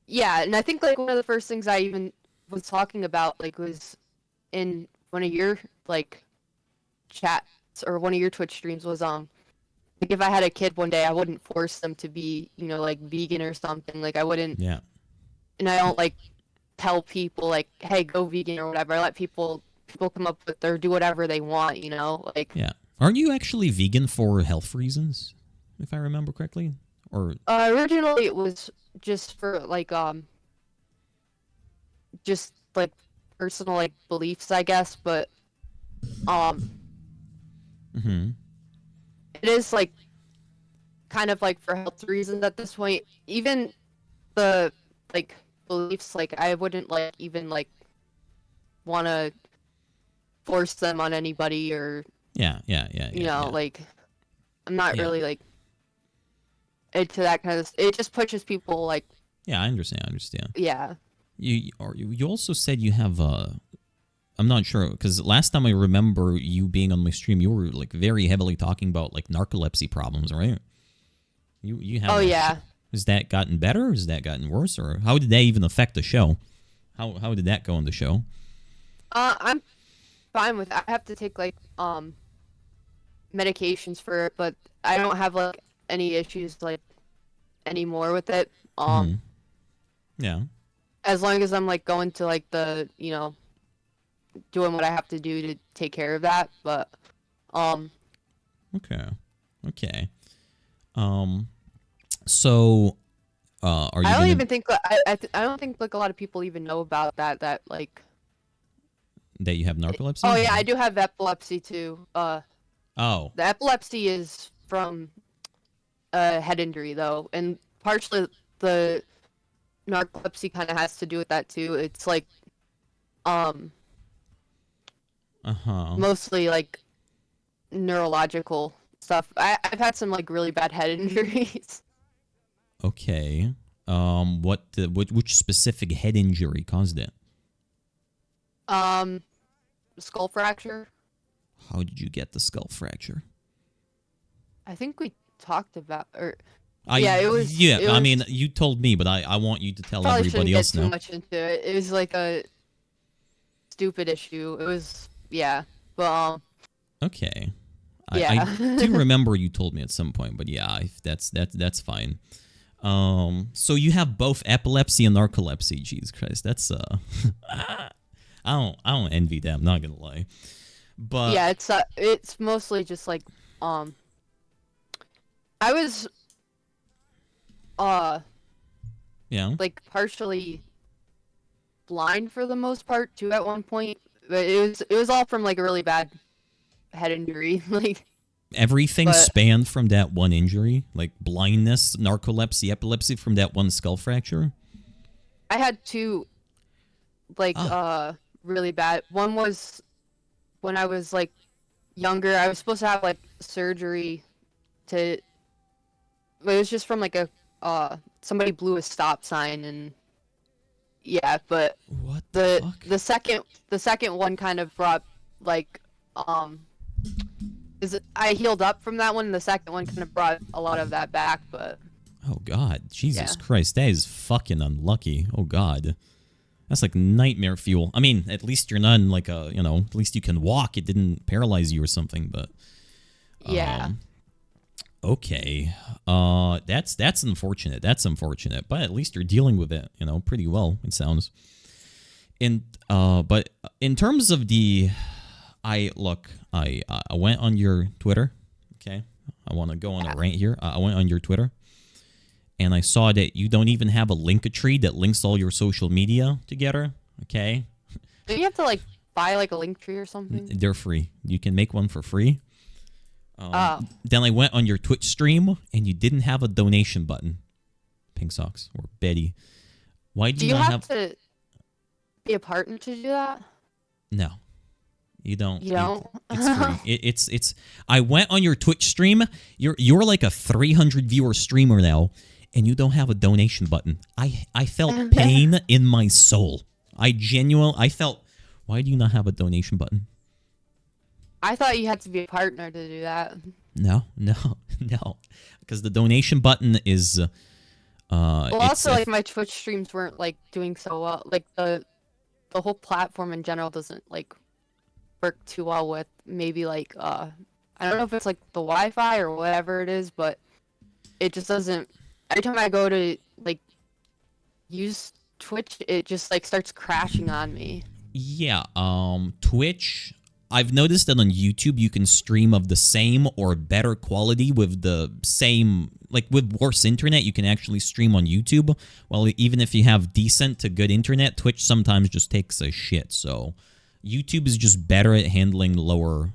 Yeah, and I think like one of the first things I even was talking about like was in one of your like chats or one of your Twitch streams was like if I had a kid one day I wouldn't force them to be like vegan or something. Like I wouldn't. Yeah. And I don't like tell people like hey go vegan or whatever. I let people come up with or do whatever they want. Like. Yeah. Aren't you actually vegan for health reasons, if I remember correctly? Or originally it was just for like just like personal like beliefs I guess, but it is like kind of like for health reasons at this point. Even the like beliefs like I wouldn't like even like want to force them on anybody or yeah. Like I'm not really like into that kind of it just pushes people like yeah. I understand. Yeah. You also said you have I'm not sure because last time I remember you being on my stream, you were like very heavily talking about like narcolepsy problems, right? You have. Oh yeah. Has that gotten better? Has that gotten worse? Or how did that even affect the show? How did that go in the show? I'm fine with it. I have to take like medications for it, but I don't have like any issues like anymore with it. Yeah. As long as I'm like going to like the doing what I have to do to take care of that, but Okay. So are you I don't even think I don't think like a lot of people even know about that like that you have narcolepsy? Oh yeah, I do have epilepsy too. Oh. The epilepsy is from a head injury though, and partially the narcolepsy kind of has to do with that too. It's like um Uh-huh. mostly like neurological stuff. I've had some like really bad head injuries. Okay. Which specific head injury caused it? Um, skull fracture. How did you get the skull fracture? I think we talked about, or I yeah, it was. yeah, It I was. mean, you told me, but I want you to tell Probably shouldn't everybody get else too now. much into it. It was like a stupid issue. It was, yeah, but Okay. I yeah. do remember you told me at some point, but yeah, that's fine. So you have both epilepsy and narcolepsy. Jesus Christ, that's I don't envy them. Not gonna lie, but Yeah, it's mostly just like I was uh yeah, like partially blind for the most part too at one point, but it was all from like a really bad head injury. Like, everything but spanned from that one injury, like blindness, narcolepsy, epilepsy from that one skull fracture. I had two like Oh, really bad. One was when I was like younger. I was supposed to have like surgery to. But it was just from like a somebody blew a stop sign and yeah. But what the the fuck? the second one kind of brought like um is I healed up from that one. The second one kind of brought a lot of that back, but Oh God, Jesus yeah. Christ, that is fucking unlucky. Oh God. That's like nightmare fuel. I mean, at least you're not in like a, at least you can walk. It didn't paralyze you or something, but Yeah. okay. That's unfortunate. That's unfortunate, but at least you're dealing with it, pretty well, it sounds. And but in terms of I went on your Twitter, okay? I want to go on a rant here. I went on your Twitter and I saw that you don't even have a Linktree that links all your social media together. Okay, Do you have to like buy like a link tree or something? they're free. You can make one for free. Oh. Then I went on your Twitch stream and you didn't have a donation button. Pink Socks or Betty. Why do Do you you not have have? to be a partner to do that? No, you don't. You don't? It's free. It's. I went on your Twitch stream. You're like a 300 viewer streamer now, and you don't have a donation button. I felt pain in my soul. I felt. Why do you not have a donation button? I thought you had to be a partner to do that. No, no, no, because the donation button is. Well, It's also like my Twitch streams weren't like doing so well. Like the whole platform in general doesn't like work too well with maybe like I don't know if it's like the Wi-Fi or whatever it is, but it just doesn't. Every time I go to like use Twitch, it just like starts crashing on me. yeah. Twitch. I've noticed that on YouTube you can stream of the same or better quality with the same, like with worse internet, you can actually stream on YouTube. Well, even if you have decent to good internet, Twitch sometimes just takes a shit. So YouTube is just better at handling lower.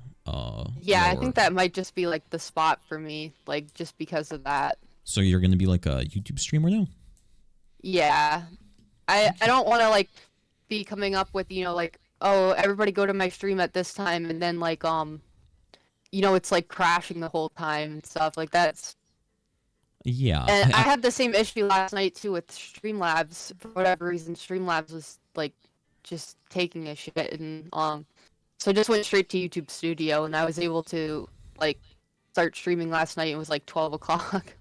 Yeah, I Lower. think that might just be like the spot for me, like just because of that. So you're gonna be like a YouTube streamer now? Yeah, I don't want to like be coming up with like, oh, everybody go to my stream at this time, and then like it's like crashing the whole time and stuff like that's. Yeah. And I had the same issue last night too with Streamlabs. For whatever reason, Streamlabs was like just taking a shit, and so I just went straight to YouTube Studio, and I was able to like start streaming last night. It was like 12 o'clock.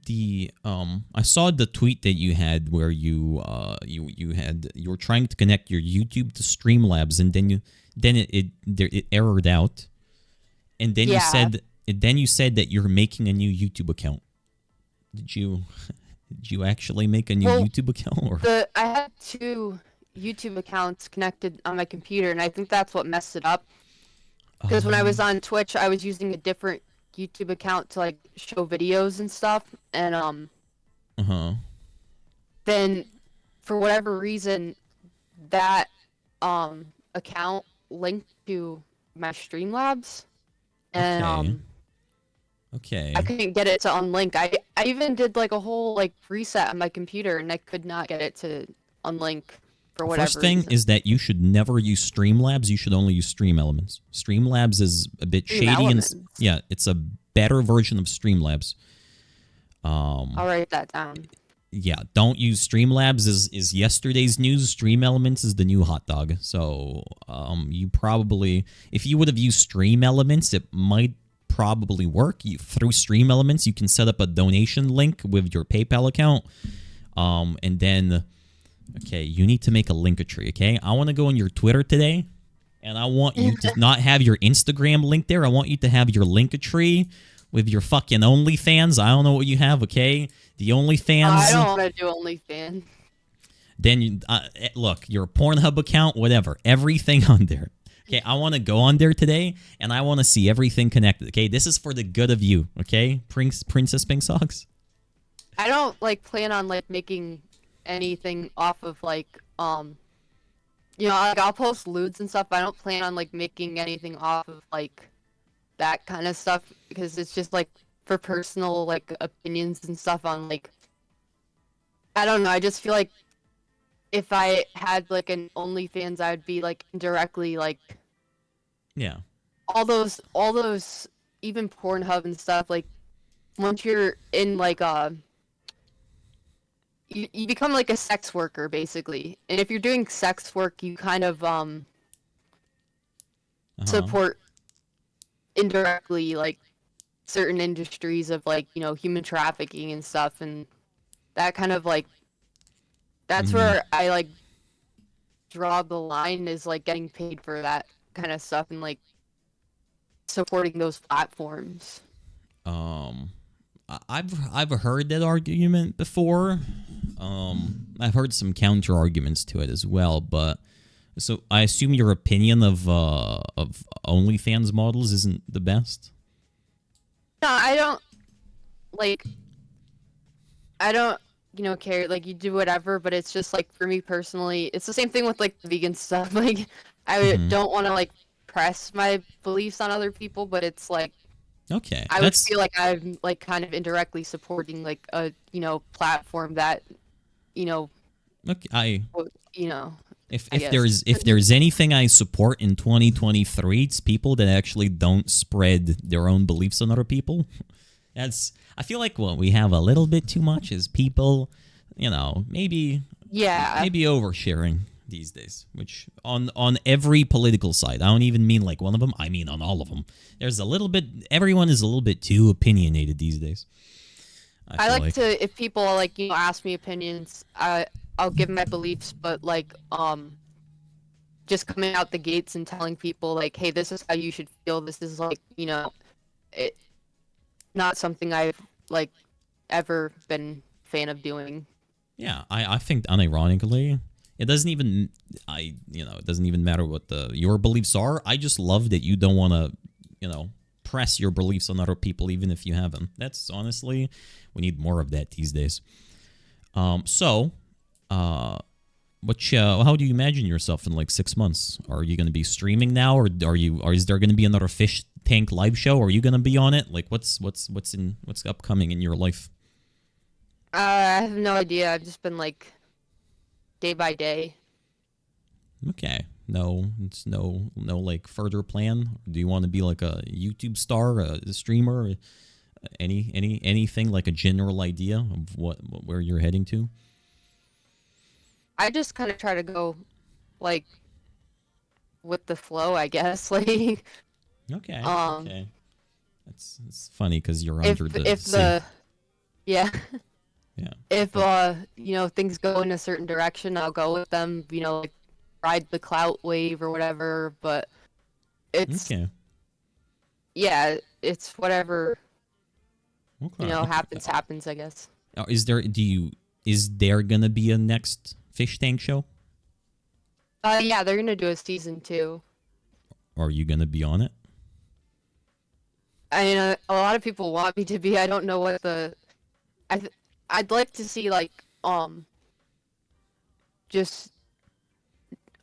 I saw the tweet that you had where you were trying to connect your YouTube to Streamlabs, and then it errored out, and then you said that you're making a new YouTube account. Did you actually make a new YouTube account? Or? I had two YouTube accounts connected on my computer, and I think that's what messed it up. Because when I was on Twitch, I was using a different YouTube account to like show videos and stuff, and then for whatever reason that account linked to my Streamlabs, and Okay. I Okay. couldn't get it to unlink. I even did like a whole like reset on my computer, and I could not get it to unlink for First whatever thing reason. is that you should never use Streamlabs. You should only use Stream Elements. Streamlabs is a bit Stream shady, and Elements. yeah, it's a better version of Streamlabs. I'll write that down. Yeah, don't use Streamlabs is yesterday's news. Stream Elements is the new hot dog. So you probably, if you would have used Stream Elements, it might probably work. Through Stream Elements, you can set up a donation link with your PayPal account, and then, okay, you need to make a Linktree. Okay, I want to go on your Twitter today, and I want you to not have your Instagram link there. I want you to have your Linktree with your fucking OnlyFans. I don't know what you have. Okay, the I OnlyFans. don't want to do OnlyFans. Then you look, your Pornhub account, whatever, everything on there. Okay, I want to go on there today, and I want to see everything connected. Okay, this is for the good of you. Okay, Princess Pink Socks. I don't like plan on like making anything off of like like I'll post lewds and stuff, but I don't plan on like making anything off of like that kind of stuff because it's just like for personal like opinions and stuff on like I don't know, I just feel like if I had like an OnlyFans I would be like indirectly like Yeah. all those even Pornhub and stuff like once you're in like you become like a sex worker basically, and if you're doing sex work you kind of Uh-huh. support indirectly like certain industries of like human trafficking and stuff, and that kind of like that's Mm, where I like draw the line is like getting paid for that kind of stuff and like supporting those platforms. um, I've heard that argument before. I've heard some counter arguments to it as well, but so I assume your opinion of OnlyFans models isn't the best. No, I don't like I don't care, like you do whatever, but it's just like for me personally it's the same thing with like the vegan stuff. Like I Hmm. don't want to like press my beliefs on other people, but it's like Okay, I would that's feel like I'm like kind of indirectly supporting like a platform that you know okay. I w- you know if I guess. if there's anything I support in 2023, it's people that actually don't spread their own beliefs on other people. That's I feel like what we have a little bit too much is people, maybe Yeah, oversharing these days, which on every political side. I don't even mean like one of them. I mean on all of them. There's a little bit. Everyone is a little bit too opinionated these days. I I feel like like. to if people like ask me opinions, I'll give my beliefs, but like just coming out the gates and telling people like, hey, this is how you should feel. This is like it not something I've like ever been a fan of doing. Yeah, I think unironically, it doesn't even it doesn't even matter what your beliefs are. I just love that you don't want to, press your beliefs on other people, even if you have them. That's honestly, we need more of that these days. So, how do you imagine yourself in like 6 months? Are you going to be streaming now, or is there going to be another Fish Tank live show? Are you going to be on it? Like, what's upcoming in your life? I have no idea. I've just been like day by day. Okay. It's no like further plan. Do you want to be like a YouTube star, a streamer, anything like a general idea of where you're heading to? I just kind of try to go like with the flow, I guess. Like Okay. um Okay. It's funny because you're if under the if same. the yeah, Yeah. if things go in a certain direction, I'll go with them, like ride the clout wave or whatever, but it's Okay. yeah, it's whatever, Okay. Okay. happens, I guess. Is there gonna be a next Fish Tank show? Yeah, they're gonna do a season 2. Are you gonna be on it? I mean, a lot of people want me to be. I don't know what I'd like to see like just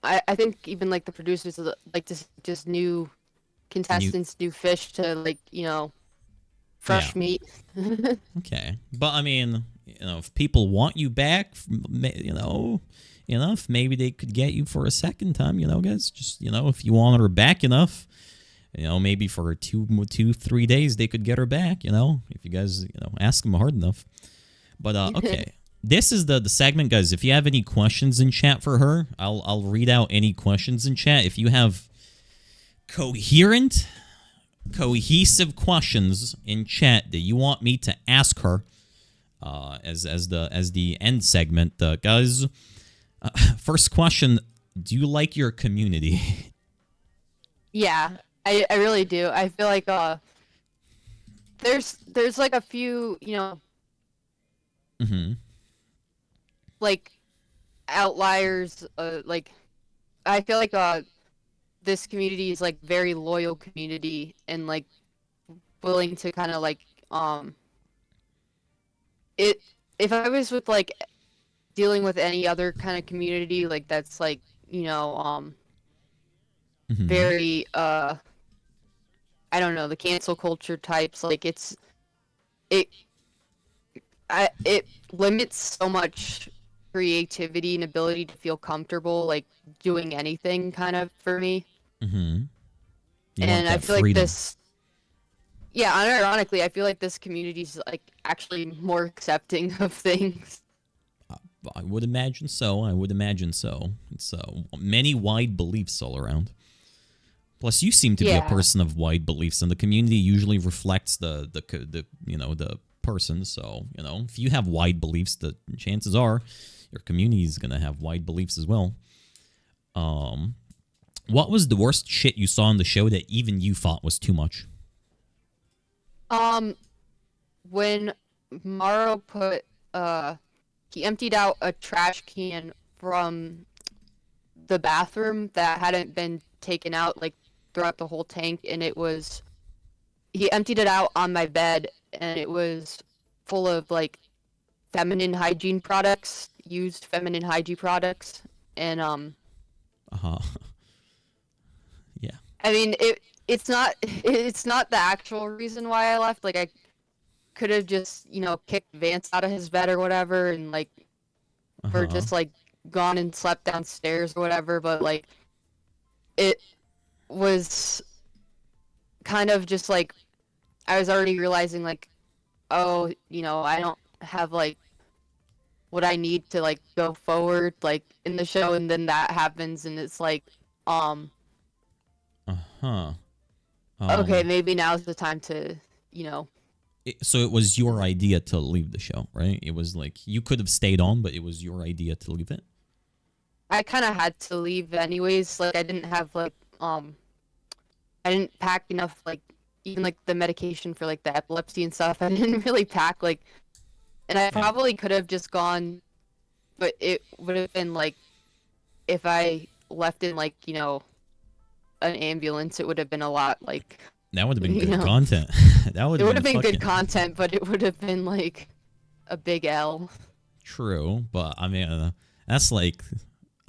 I think even like the producers like to see just new And you, contestants do fish to like, yeah, fresh meat. okay. But I mean, if people want you back, if maybe they could get you for a second time, guys. Just if you want her back enough, maybe for 3 days they could get her back. If you guys ask them hard enough. But okay. This is the segment, guys. If you have any questions in chat for her, I'll read out any questions in chat. If you have cohesive questions in chat that you want me to ask her, as the end segment, guys. First question: do you like your community? Yeah, I really do. I feel like there's like a few, Mm-hmm. like outliers, like I feel like this community is like very loyal community and like willing to kind of like it if I was with like dealing with any other kind of community like that's like, Mm-hmm. very I don't know, the cancel culture types, like it it limits so much creativity and ability to feel comfortable like doing anything kind of for me. Mm-hmm. You want And I that feel like freedom. this, yeah, unironically, I feel like this community is like actually more accepting of things. I would imagine so. It's many wide beliefs all around. Plus, you seem to be a Yeah. person of wide beliefs, and the community usually reflects the person. So if you have wide beliefs, the chances are your community is gonna have wide beliefs as well. What was the worst shit you saw on the show that even you thought was too much? Um, when Morrow put he emptied out a trash can from the bathroom that hadn't been taken out like throughout the whole tank, and he emptied it out on my bed, and it was full of like feminine hygiene products, used feminine hygiene products, and Uh huh. Yeah. I mean it's not the actual reason why I left. Like I could have just kicked Vance out of his bed or whatever, and like Uh or huh. just like gone and slept downstairs or whatever. But like it was kind of just like I was already realizing like, oh, I don't have like what I need to like go forward like in the show, and then that happens, and it's like, um, Uh huh. okay, Um. maybe now's the time to, you know, So it was your idea to leave the show, right? It was like you could have stayed on, but it was your idea to leave it. I kind of had to leave anyways. Like I didn't have like, I didn't pack enough like even like the medication for like the epilepsy and stuff. I didn't really pack like, and I Yeah. probably could have just gone, but it would have been like if I left in like, an ambulance, it would have been a lot like, That would have been you good know, content. That would it have would been have been good fucking content, but it would have been like a big L. true. But I mean, that's like,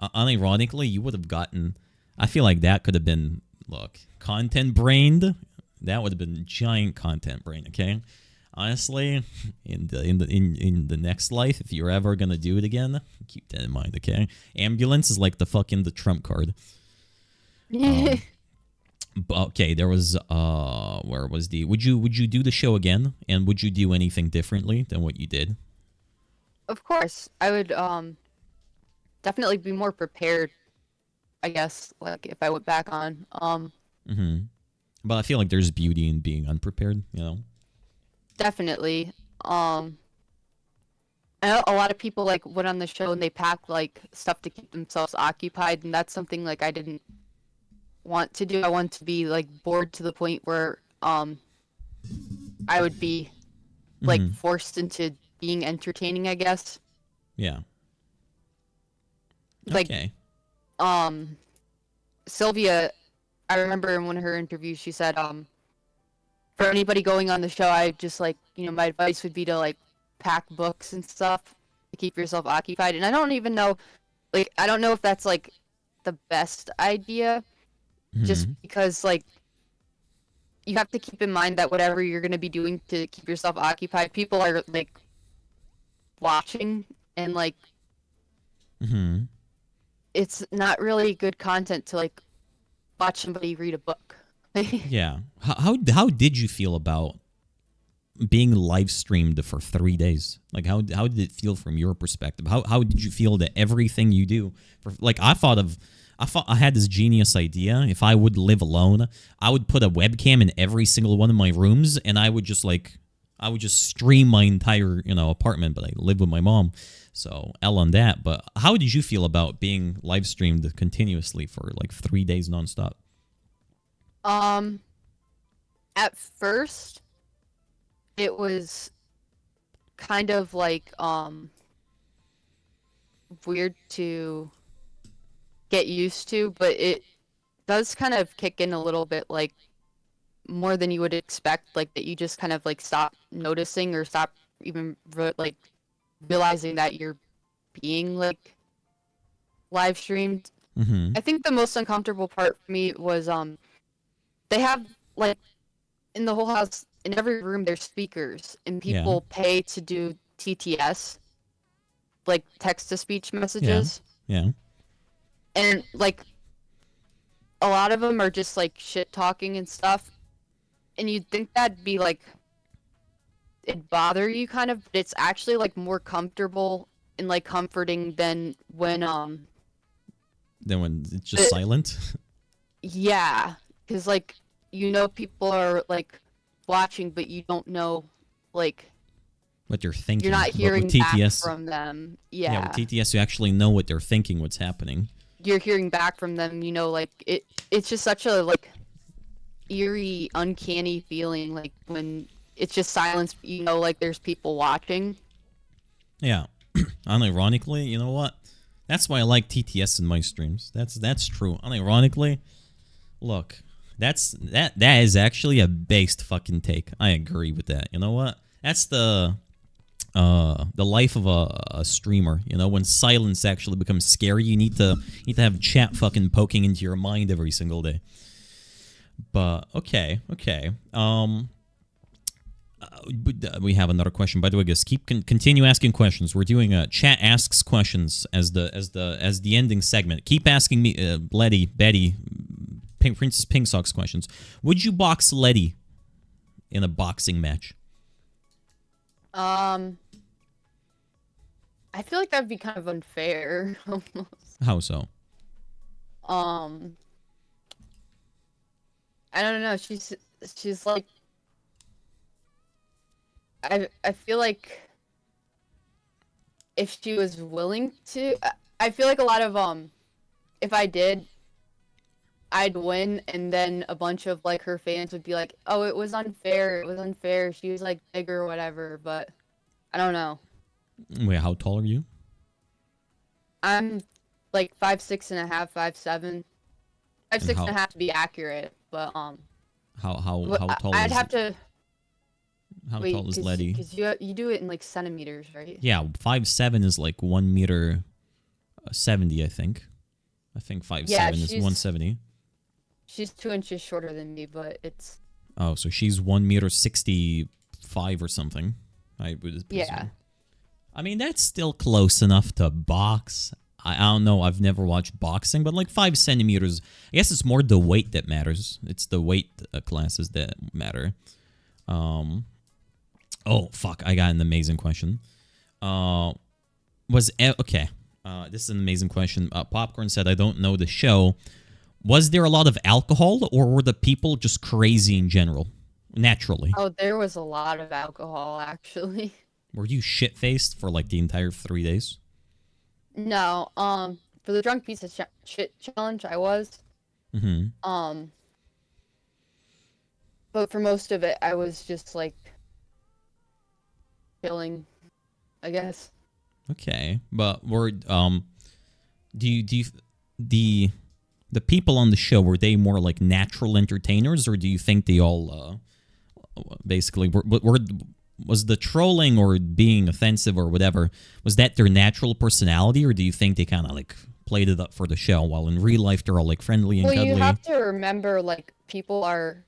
unironically, you would have gotten. I feel like that could have been, look, content brained. That would have been giant content brain. Okay, honestly, in the next life, if you're ever gonna do it again, keep that in mind. Okay, ambulance is like the trump card. Um, okay, there was where was the would you do the show again, and would you do anything differently than what you did? Of course, I would definitely be more prepared, I guess, like if I went back on. Mm-hmm. But I feel like there's beauty in being unprepared. Definitely. Um I know a lot of people like went on the show and they packed like stuff to keep themselves occupied, and that's something like I didn't want to do. I want to be like bored to the point where I would be like Mm-hmm. forced into being entertaining, I guess. Yeah. Like Okay. um Sylvia, I remember in one of her interviews she said for anybody going on the show, I just like, my advice would be to like pack books and stuff to keep yourself occupied. And I don't even know, like, I don't know if that's like the best idea, just Mm-hmm. because like you have to keep in mind that whatever you're going to be doing to keep yourself occupied, people are like watching, and like Mm-hmm. it's not really good content to like watch somebody read a book. Yeah. How did you feel about being live streamed for 3 days? Like how did it feel from your perspective? How did you feel that everything you do for, like, I thought I had this genius idea. If I would live alone, I would put a webcam in every single one of my rooms, and I would just stream my entire, apartment, but I live with my mom. So L on that. But how did you feel about being live streamed continuously for like 3 days nonstop? At first it was kind of like weird to get used to, but it does kind of kick in a little bit, like more than you would expect, like that you just kind of like stop noticing or stop even like realizing that you're being like live streamed. Mm-hmm. I think the most uncomfortable part for me was they have like in the whole house, in every room there's speakers, and Yeah. people pay to do TTS, like text to speech Yeah. messages. Yeah. And like a lot of them are just like shit talking and stuff, and you'd think that'd be like it'd bother you kind of, but it's actually like more comfortable and like comforting than when Then when it's just silent. yeah, because like people are like watching, but you don't know like What you're thinking. you're not But with hearing back TTS, from them. yeah, with Yeah, TTS, you actually know what they're thinking, what's happening. you're hearing back from them. Like it's just such a like eerie, uncanny feeling, like when it's just silence. Like there's people watching. Yeah. Unironically, you know what? That's why I like TTS in my streams. That's true. Unironically, look, that is actually a based fucking take. I agree with that. You know what? That's the life of a streamer. When silence actually becomes scary, you need to have chat fucking poking into your mind every single day. But okay. We have another question, by the way, guys. Continue asking questions. We're doing a chat asks questions as the ending segment. Keep asking me, Betty, Princess Pink Socks questions. Would you box Letty in a boxing match? I feel like that'd be kind of unfair. Almost. How so? I don't know. She's like I feel like if she was willing to, I feel like a lot of if I did, I'd win, and then a bunch of like her fans would be like, "Oh, it was unfair. It was unfair. She was like bigger or whatever." But I don't know. Wait, how tall are you? I'm like 5'6.5", 5'7", 5'6.5" to be accurate. But how tall I'd is have to. how Wait, tall is Letty? Because you do it in like centimeters, right? Yeah, 5'7" is like 1 meter 70, I think. I think 5'7" is 170. She's 2 inches shorter than me, but it's. Oh, so she's 1 meter 65 or something. I would presume. Yeah. I mean, that's still close enough to box. I don't know. I've never watched boxing, but like 5 centimeters. I guess it's more the weight that matters. It's the weight classes that matter. Oh fuck! I got an amazing question. Okay. This is an amazing question. Popcorn said, "I don't know the show. Was there a lot of alcohol, or were the people just crazy in general, naturally?" Oh, there was a lot of alcohol, actually. Were you shit-faced for like the entire 3 days? No, for the drunk piece of shit challenge, I was. Mm-hmm. But for most of it, I was just like chilling, I guess. Okay, but were the people on the show, were they more like natural entertainers, or do you think they all basically was the trolling or being offensive or whatever, was that their natural personality, or do you think they kind of like played it up for the show while in real life they're all like friendly and cuddly? You have to remember, like, people are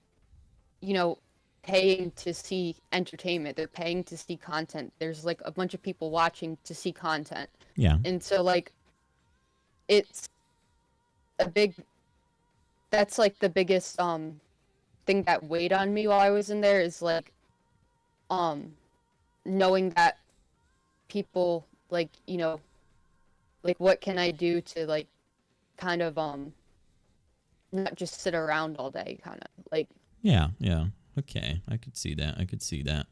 you know, paying to see entertainment. They're paying to see content. There's like a bunch of people watching to see content. Yeah. And so like it's a big that's like the biggest thing that weighed on me while I was in there is like knowing that people like, you know, like what can I do to like kind of not just sit around all day kind of like. Yeah, yeah. Okay, I could see that. I could see that.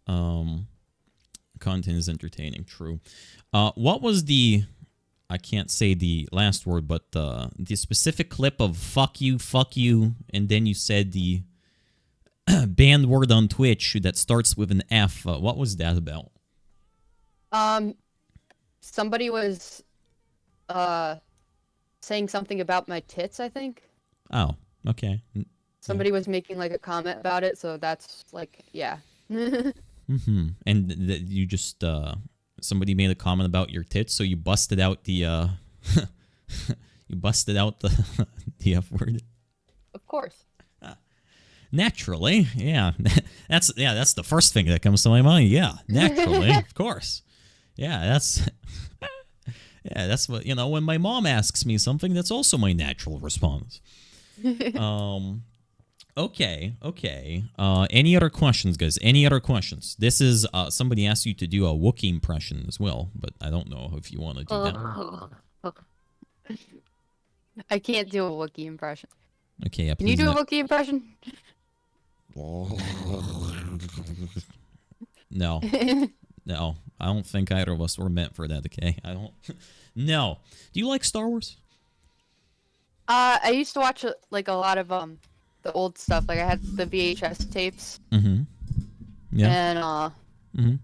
Content is entertaining, true. What was the, I can't say the last word, but the specific clip of fuck you, and then you said the banned word on Twitch that starts with an F. What was that about? Somebody was saying something about my tits, I think. Oh, okay. Somebody was making like a comment about it, so that's like, yeah. Mm-hmm. And you just somebody made a comment about your tits, so you busted out the you busted out the the F word. Of course. Naturally, yeah. That's the first thing that comes to my mind. Yeah, naturally, of course. Yeah, that's yeah, that's what, you know, when my mom asks me something, that's also my natural response. Okay. Any other questions, guys? Any other questions? This is somebody asked you to do a Wookiee impression as well, but I don't know if you want to do that. I can't do a Wookiee impression. Okay, yeah, Can you do a Wookiee impression? No. No, I don't think either of us were meant for that, okay? I don't. No. Do you like Star Wars? I used to watch like a lot of the old stuff. Like I had the VHS tapes. Mm-hmm. Yeah. And Mm-hmm.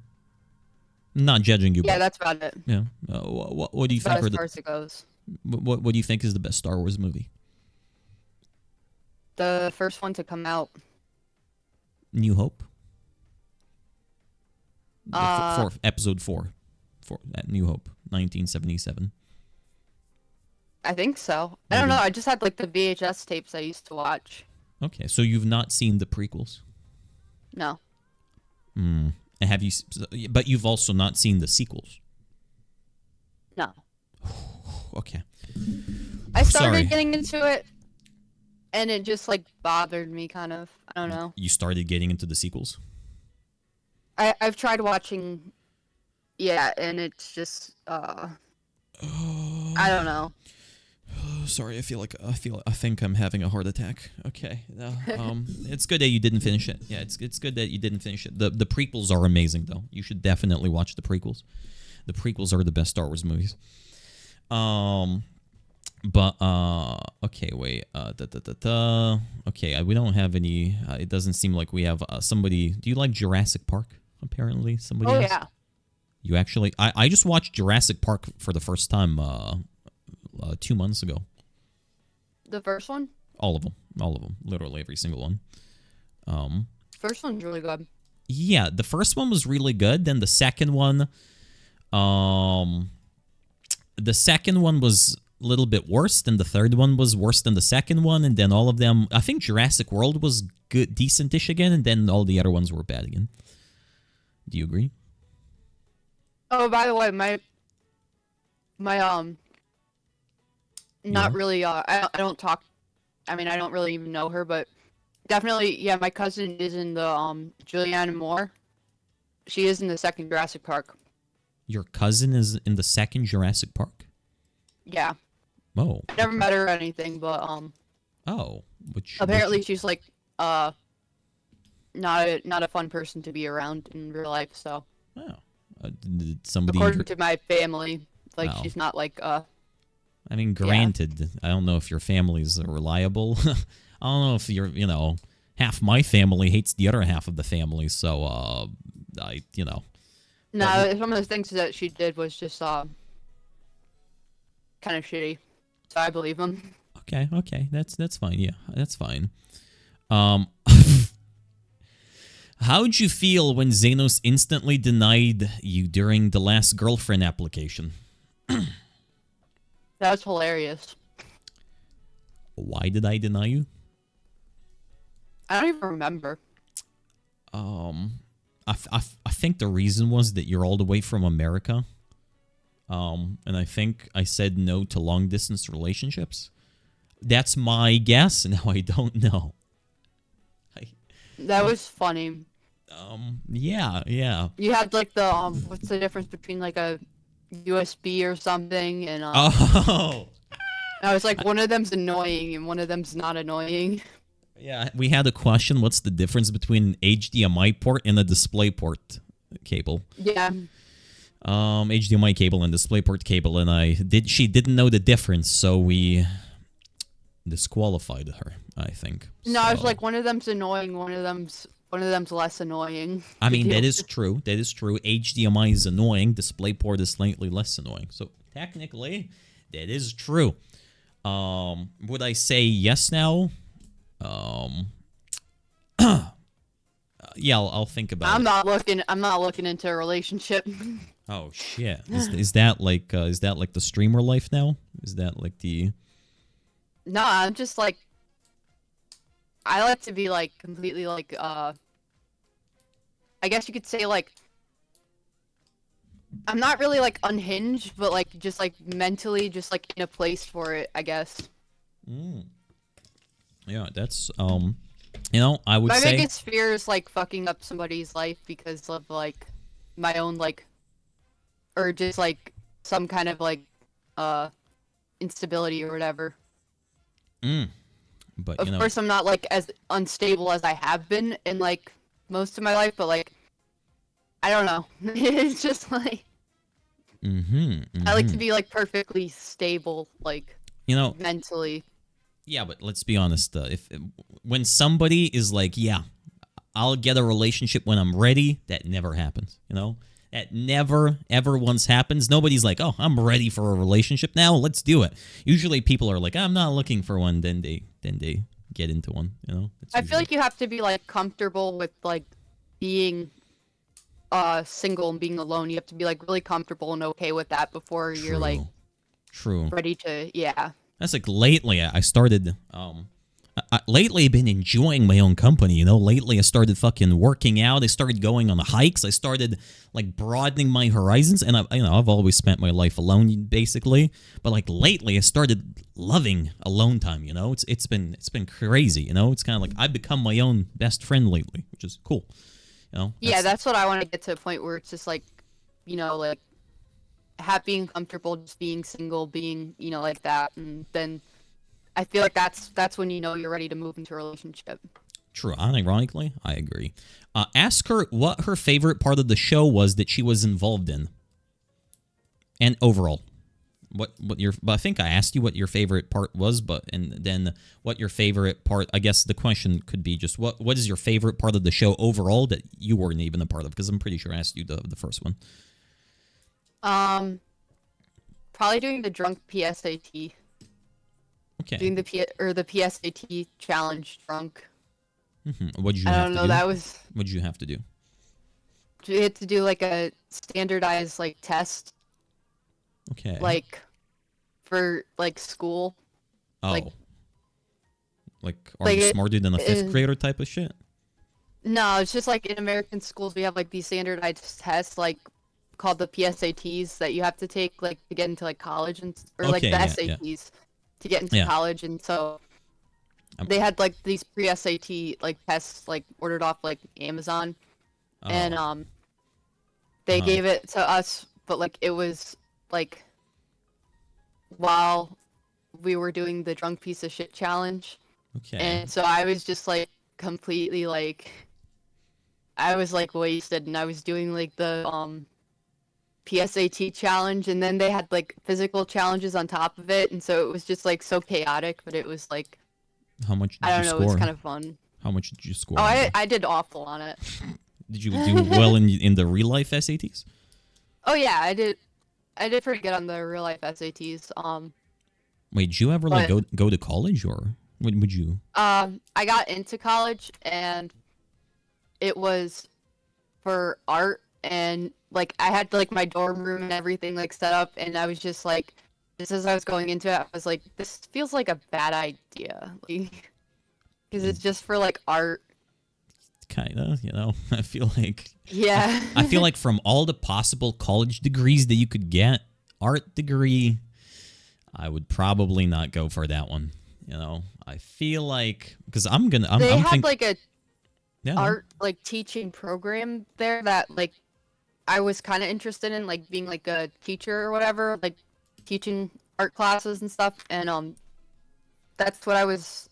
Not judging you. Yeah, but, that's about it. Yeah. What do you think? As far as it goes. What do you think is the best Star Wars movie? The first one to come out. New Hope. Episode 4 at New Hope, 1977. I think so. Maybe. I don't know. I just had like the VHS tapes I used to watch. Okay, so you've not seen the prequels? No. Hmm. Have you? But you've also not seen the sequels? No. Okay. I started getting into it, and it just like bothered me, kind of. I don't know. You started getting into the sequels? I've tried watching, yeah, and it's just I don't know. Sorry, I think I'm having a heart attack. Okay, it's good that you didn't finish it. Yeah, it's good that you didn't finish it. The prequels are amazing though. You should definitely watch the prequels. The prequels are the best Star Wars movies. But okay, wait. Okay, we don't have any. It doesn't seem like we have somebody. Do you like Jurassic Park? Apparently, somebody. Oh asked. yeah. You actually? I just watched Jurassic Park for the first time 2 months ago. The first one? All of them, literally every single one. First one's really good. Yeah, the first one was really good. Then the second one, was a little bit worse. Then the third one was worse than the second one, and then all of them. I think Jurassic World was good, decentish again, and then all the other ones were bad again. Do you agree? Oh, by the way, my not really. I don't talk. I mean, I don't really even know her, but definitely, yeah. My cousin is in the Julianne Moore. She is in the second Jurassic Park. Your cousin is in the second Jurassic Park? Yeah. Oh. I never met her or anything, but Oh, apparently she's like not a fun person to be around in real life. So. Oh. Did somebody? According to my family, like she's not like I mean, granted, yeah. I don't know if your family's reliable. I don't know if half my family hates the other half of the family, so No, some of the things that she did was just kind of shitty. So I believe him. Okay, that's fine. Yeah, that's fine. How'd you feel when Xenos instantly denied you during the last girlfriend application? That was hilarious. Why did I deny you? I don't even remember. I think the reason was that you're all the way from America. And I think I said no to long distance relationships. That's my guess. Now I don't know. That was funny. Yeah. You had like the what's the difference between like a USB or something and Oh. I was like, one of them's annoying and one of them's not annoying. Yeah, we had a question. What's the difference between an HDMI port and a DisplayPort cable? Yeah. HDMI cable and DisplayPort cable, and she didn't know the difference, so we disqualified her, I think. No, so. I was like, one of them's annoying, one of them's less annoying. I mean, that is true. That is true. HDMI is annoying. DisplayPort is slightly less annoying. So technically, that is true. Would I say yes now? Yeah, I'll think about it. I'm not looking into a relationship. Oh shit! Is that like the streamer life now? Is that like the? No, I'm just like, I like to be like completely like I guess you could say like, I'm not really like unhinged, but like just like mentally just like in a place for it, I guess. Yeah, that's I would say my biggest fear is like fucking up somebody's life because of like my own like, or just like some kind of like instability or whatever. But of course I'm not like as unstable as I have been in like most of my life, but like I don't know. It's just like I like to be like perfectly stable, like mentally. Yeah, but let's be honest. When somebody is like, yeah, I'll get a relationship when I'm ready, that never happens. That never ever once happens. Nobody's like, oh, I'm ready for a relationship now. Let's do it. Usually, people are like, I'm not looking for one. Then they get into one. I feel like you have to be like comfortable with like being single and being alone. You have to be like really comfortable and okay with that before you're like ready to That's like lately I started lately I've been enjoying my own company. Lately I started fucking working out. I started going on the hikes. I started like broadening my horizons, and I've always spent my life alone basically, but like lately I started loving alone time. It's been crazy. It's kind of like I've become my own best friend lately, which is cool. That's what I want to get to a point where it's just like like happy and comfortable just being single, being like that, and then I feel like that's when you're ready to move into a relationship. True. Unironically, I agree. Ask her what her favorite part of the show was that she was involved in, and overall, but I think I asked you what your favorite part was, and then what your favorite part. I guess the question could be just what is your favorite part of the show overall that you weren't even a part of? Because I'm pretty sure I asked you the first one. Probably doing the drunk PSAT. Okay. Doing the PSAT challenge drunk. What did you have to do? What did you have to do? You had to do like a standardized like test. Okay. Like for like school. Oh. Like are you smarter than a fifth grader type of shit? No, it's just like in American schools we have like these standardized tests like called the PSATs that you have to take like to get into like college like the SATs to get into college, and so they had like these pre-SAT like tests like ordered off like Amazon, and they gave it to us, but like it was like while we were doing the drunk piece of shit challenge. Okay. And so I was just like completely like I was like wasted, and I was doing like the PSAT challenge, and then they had like physical challenges on top of it, and so it was just like so chaotic, but it was like how much did I don't you know, score? it was kind of fun. How much did you score? Oh, I did awful on it. Did you do well in the real life SATs? Oh yeah, I did pretty good on the real life SATs. Wait, did you ever like go to college, or would you? I got into college, and it was for art, and like I had like my dorm room and everything like set up, and I was just like, just as I was going into it, I was like, this feels like a bad idea. Like, because it's just for like art. Kind of, you know. I feel like Yeah. I feel like from all the possible college degrees that you could get, art degree, I would probably not go for that one. You know, I feel like because I'm They had thinking, like a yeah, no. art like teaching program there that like I was kind of interested in, like being like a teacher or whatever, like teaching art classes and stuff, and that's what I was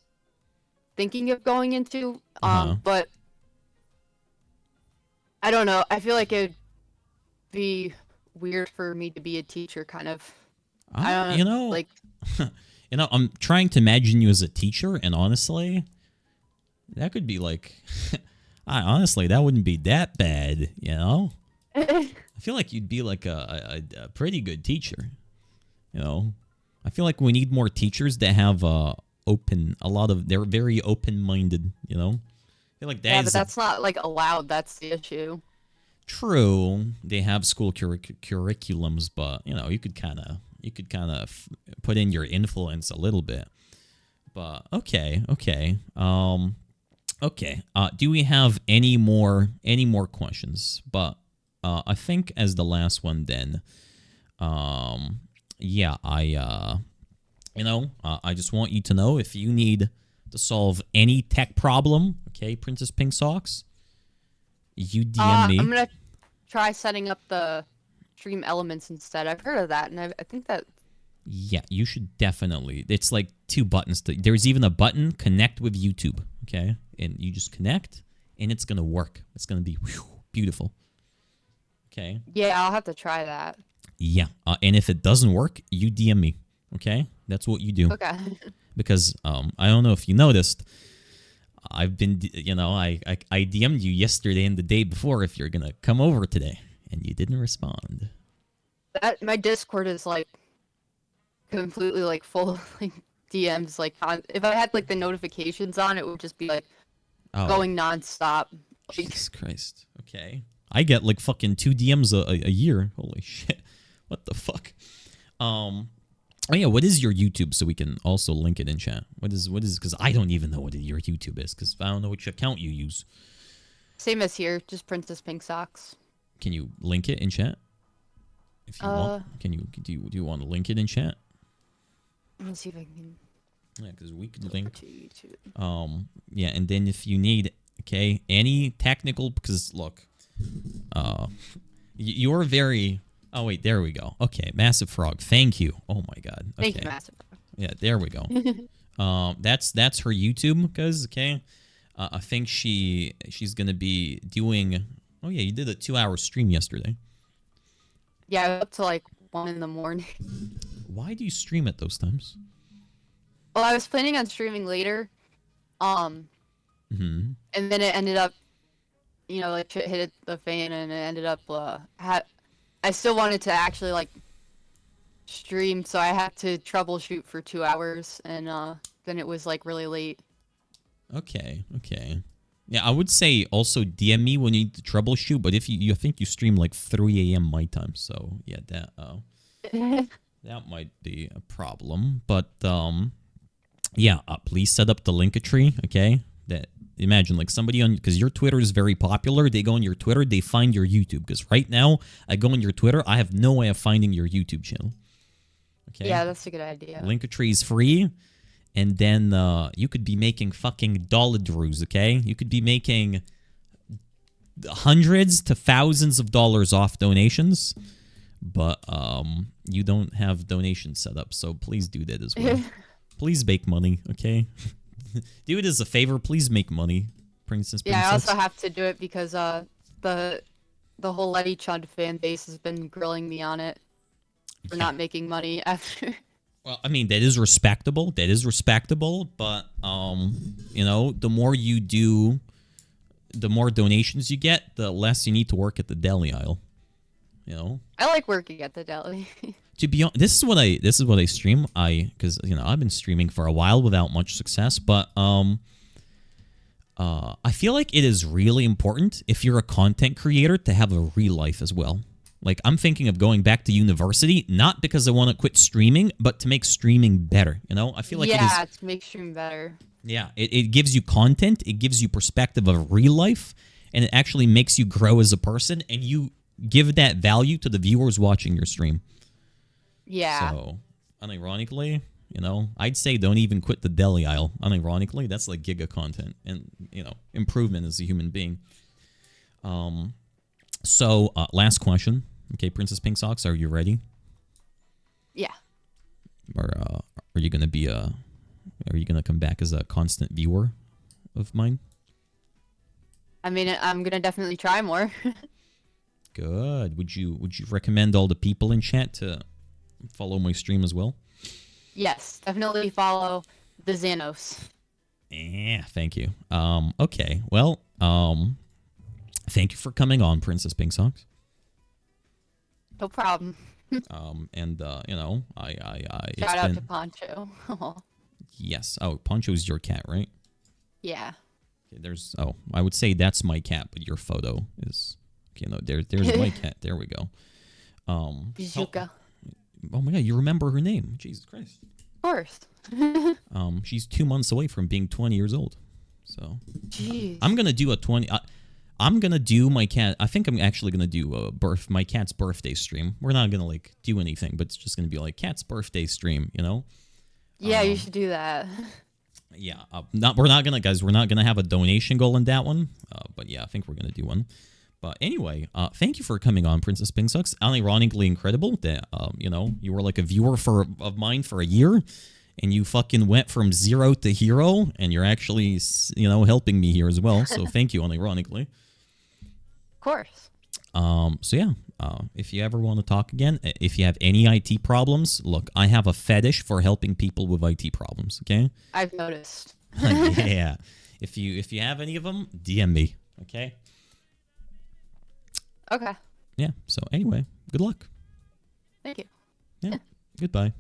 thinking of going into. Uh-huh. But I don't know. I feel like it'd be weird for me to be a teacher, kind of. I don't You know, like. you know, I'm trying to imagine you as a teacher, and honestly, that could be like, honestly, that wouldn't be that bad. You know, I feel like you'd be like a pretty good teacher. You know, I feel like we need more teachers that have they're very open minded. You know, I feel like that Yeah, is but that's not like allowed. That's the issue. true. They have school curriculums, but you know, you could kind of put in your influence a little bit. But okay. Okay. Do we have any more questions? But I think as the last one, then, yeah, I just want you to know if you need to solve any tech problem, okay, Princess Pink Socks, you DM I'm me. gonna try setting up the stream elements instead. I've heard of that, and I think that. Yeah, you should definitely. It's like 2 buttons. There's even a button, connect with YouTube, okay? And you just connect, and it's going to work. It's going to be beautiful. Okay? Yeah, I'll have to try that. Yeah, and if it doesn't work, you DM me, okay? That's what you do. Okay. Because I don't know if you noticed, I've been, you know, I DM'd you yesterday and the day before if you're going to come over today, and you didn't respond. My Discord is like completely like full of like DMs. Like if I had like the notifications on, it would just be like going nonstop. Jesus Christ. Okay. I get like fucking 2 DMs a year. Holy shit. What the fuck? Oh yeah, what is your YouTube so we can also link it in chat? What is because I don't even know what your YouTube is because I don't know which account you use. Same as here, just Princess Pink Socks. Can you link it in chat? If you want, do you want to link it in chat? Let me see if I can. Yeah, because we could link. To YouTube. Yeah, and then if you need, okay, any technical, because look, you're very. Oh wait, there we go. Okay, Massive Frog, thank you. Oh my God. Okay. Thank you, Massive Frog. Yeah, there we go. That's her YouTube, because okay, I think she's gonna be doing. Oh yeah, you did a 2-hour stream yesterday. Yeah, I was up to like 1 in the morning. Why do you stream at those times? Well, I was planning on streaming later, and then it ended up, you know, like shit hit the fan, and it ended up I still wanted to actually like stream, so I had to troubleshoot for 2 hours, and then it was like really late. Okay. Yeah, I would say also DM me when you need to troubleshoot, but if you I think you stream like 3 a.m. my time, so yeah, that that might be a problem. But yeah, please set up the Linktree, okay? That imagine like somebody on, because your Twitter is very popular, they go on your Twitter, they find your YouTube, because right now I go on your Twitter, I have no way of finding your YouTube channel. Okay? Yeah, that's a good idea. Linktree is free. And then you could be making fucking $, okay? You could be making hundreds to thousands of dollars off donations, but you don't have donations set up, so please do that as well. Please make money, okay? Do it as a favor. Please make money, Princess. Yeah, I also have to do it because the whole Letty Chund fan base has been grilling me on it for not making money after. Well, I mean, that is respectable. But, you know, the more you do, the more donations you get, the less you need to work at the deli aisle. You know? I like working at the deli. To be honest, this is what I stream. Because, you know, I've been streaming for a while without much success, but, I feel like it is really important if you're a content creator to have a real life as well. Like, I'm thinking of going back to university, not because I want to quit streaming, but to make streaming better, you know? I feel like yeah, to make stream better. Yeah, it gives you content, it gives you perspective of real life, and it actually makes you grow as a person, and you give that value to the viewers watching your stream. Yeah. So, unironically, I'd say don't even quit the deli aisle. Unironically, that's like giga content and, improvement as a human being. So, last question. Okay, Princess Pink Socks, are you ready? Yeah. Or are you gonna be Are you gonna come back as a constant viewer of mine? I mean, I'm gonna definitely try more. Good. Would you recommend all the people in chat to follow my stream as well? Yes, definitely follow the Xanos. Yeah, thank you. Okay. Well, thank you for coming on, Princess Pink Socks. No problem. And it's Shout out been to Poncho. yes. Oh, Poncho's your cat, right? Yeah. Okay, I would say that's my cat, but your photo is okay. No, there's my cat. There we go. Bijuka. Oh my God, you remember her name? Jesus Christ. Of course. She's 2 months away from being 20 years old. So Jeez. I'm gonna do a 20. I'm gonna do my cat. I think I'm actually gonna do my cat's birthday stream. We're not gonna like do anything, but it's just gonna be like cat's birthday stream. Yeah, you should do that. Yeah. We're not gonna have a donation goal in that one. But yeah, I think we're gonna do one. But anyway, thank you for coming on, Princess Pink Sucks. Unironically incredible that you were like a viewer of mine for a year, and you fucking went from 0 to hero, and you're actually helping me here as well. So thank you, unironically. Of course. So yeah, if you ever want to talk again, if you have any IT problems, look, I have a fetish for helping people with IT problems. Okay. I've noticed. Yeah. If you have any of them, DM me. Okay. Okay. Yeah. So anyway, good luck. Thank you. Yeah. Goodbye.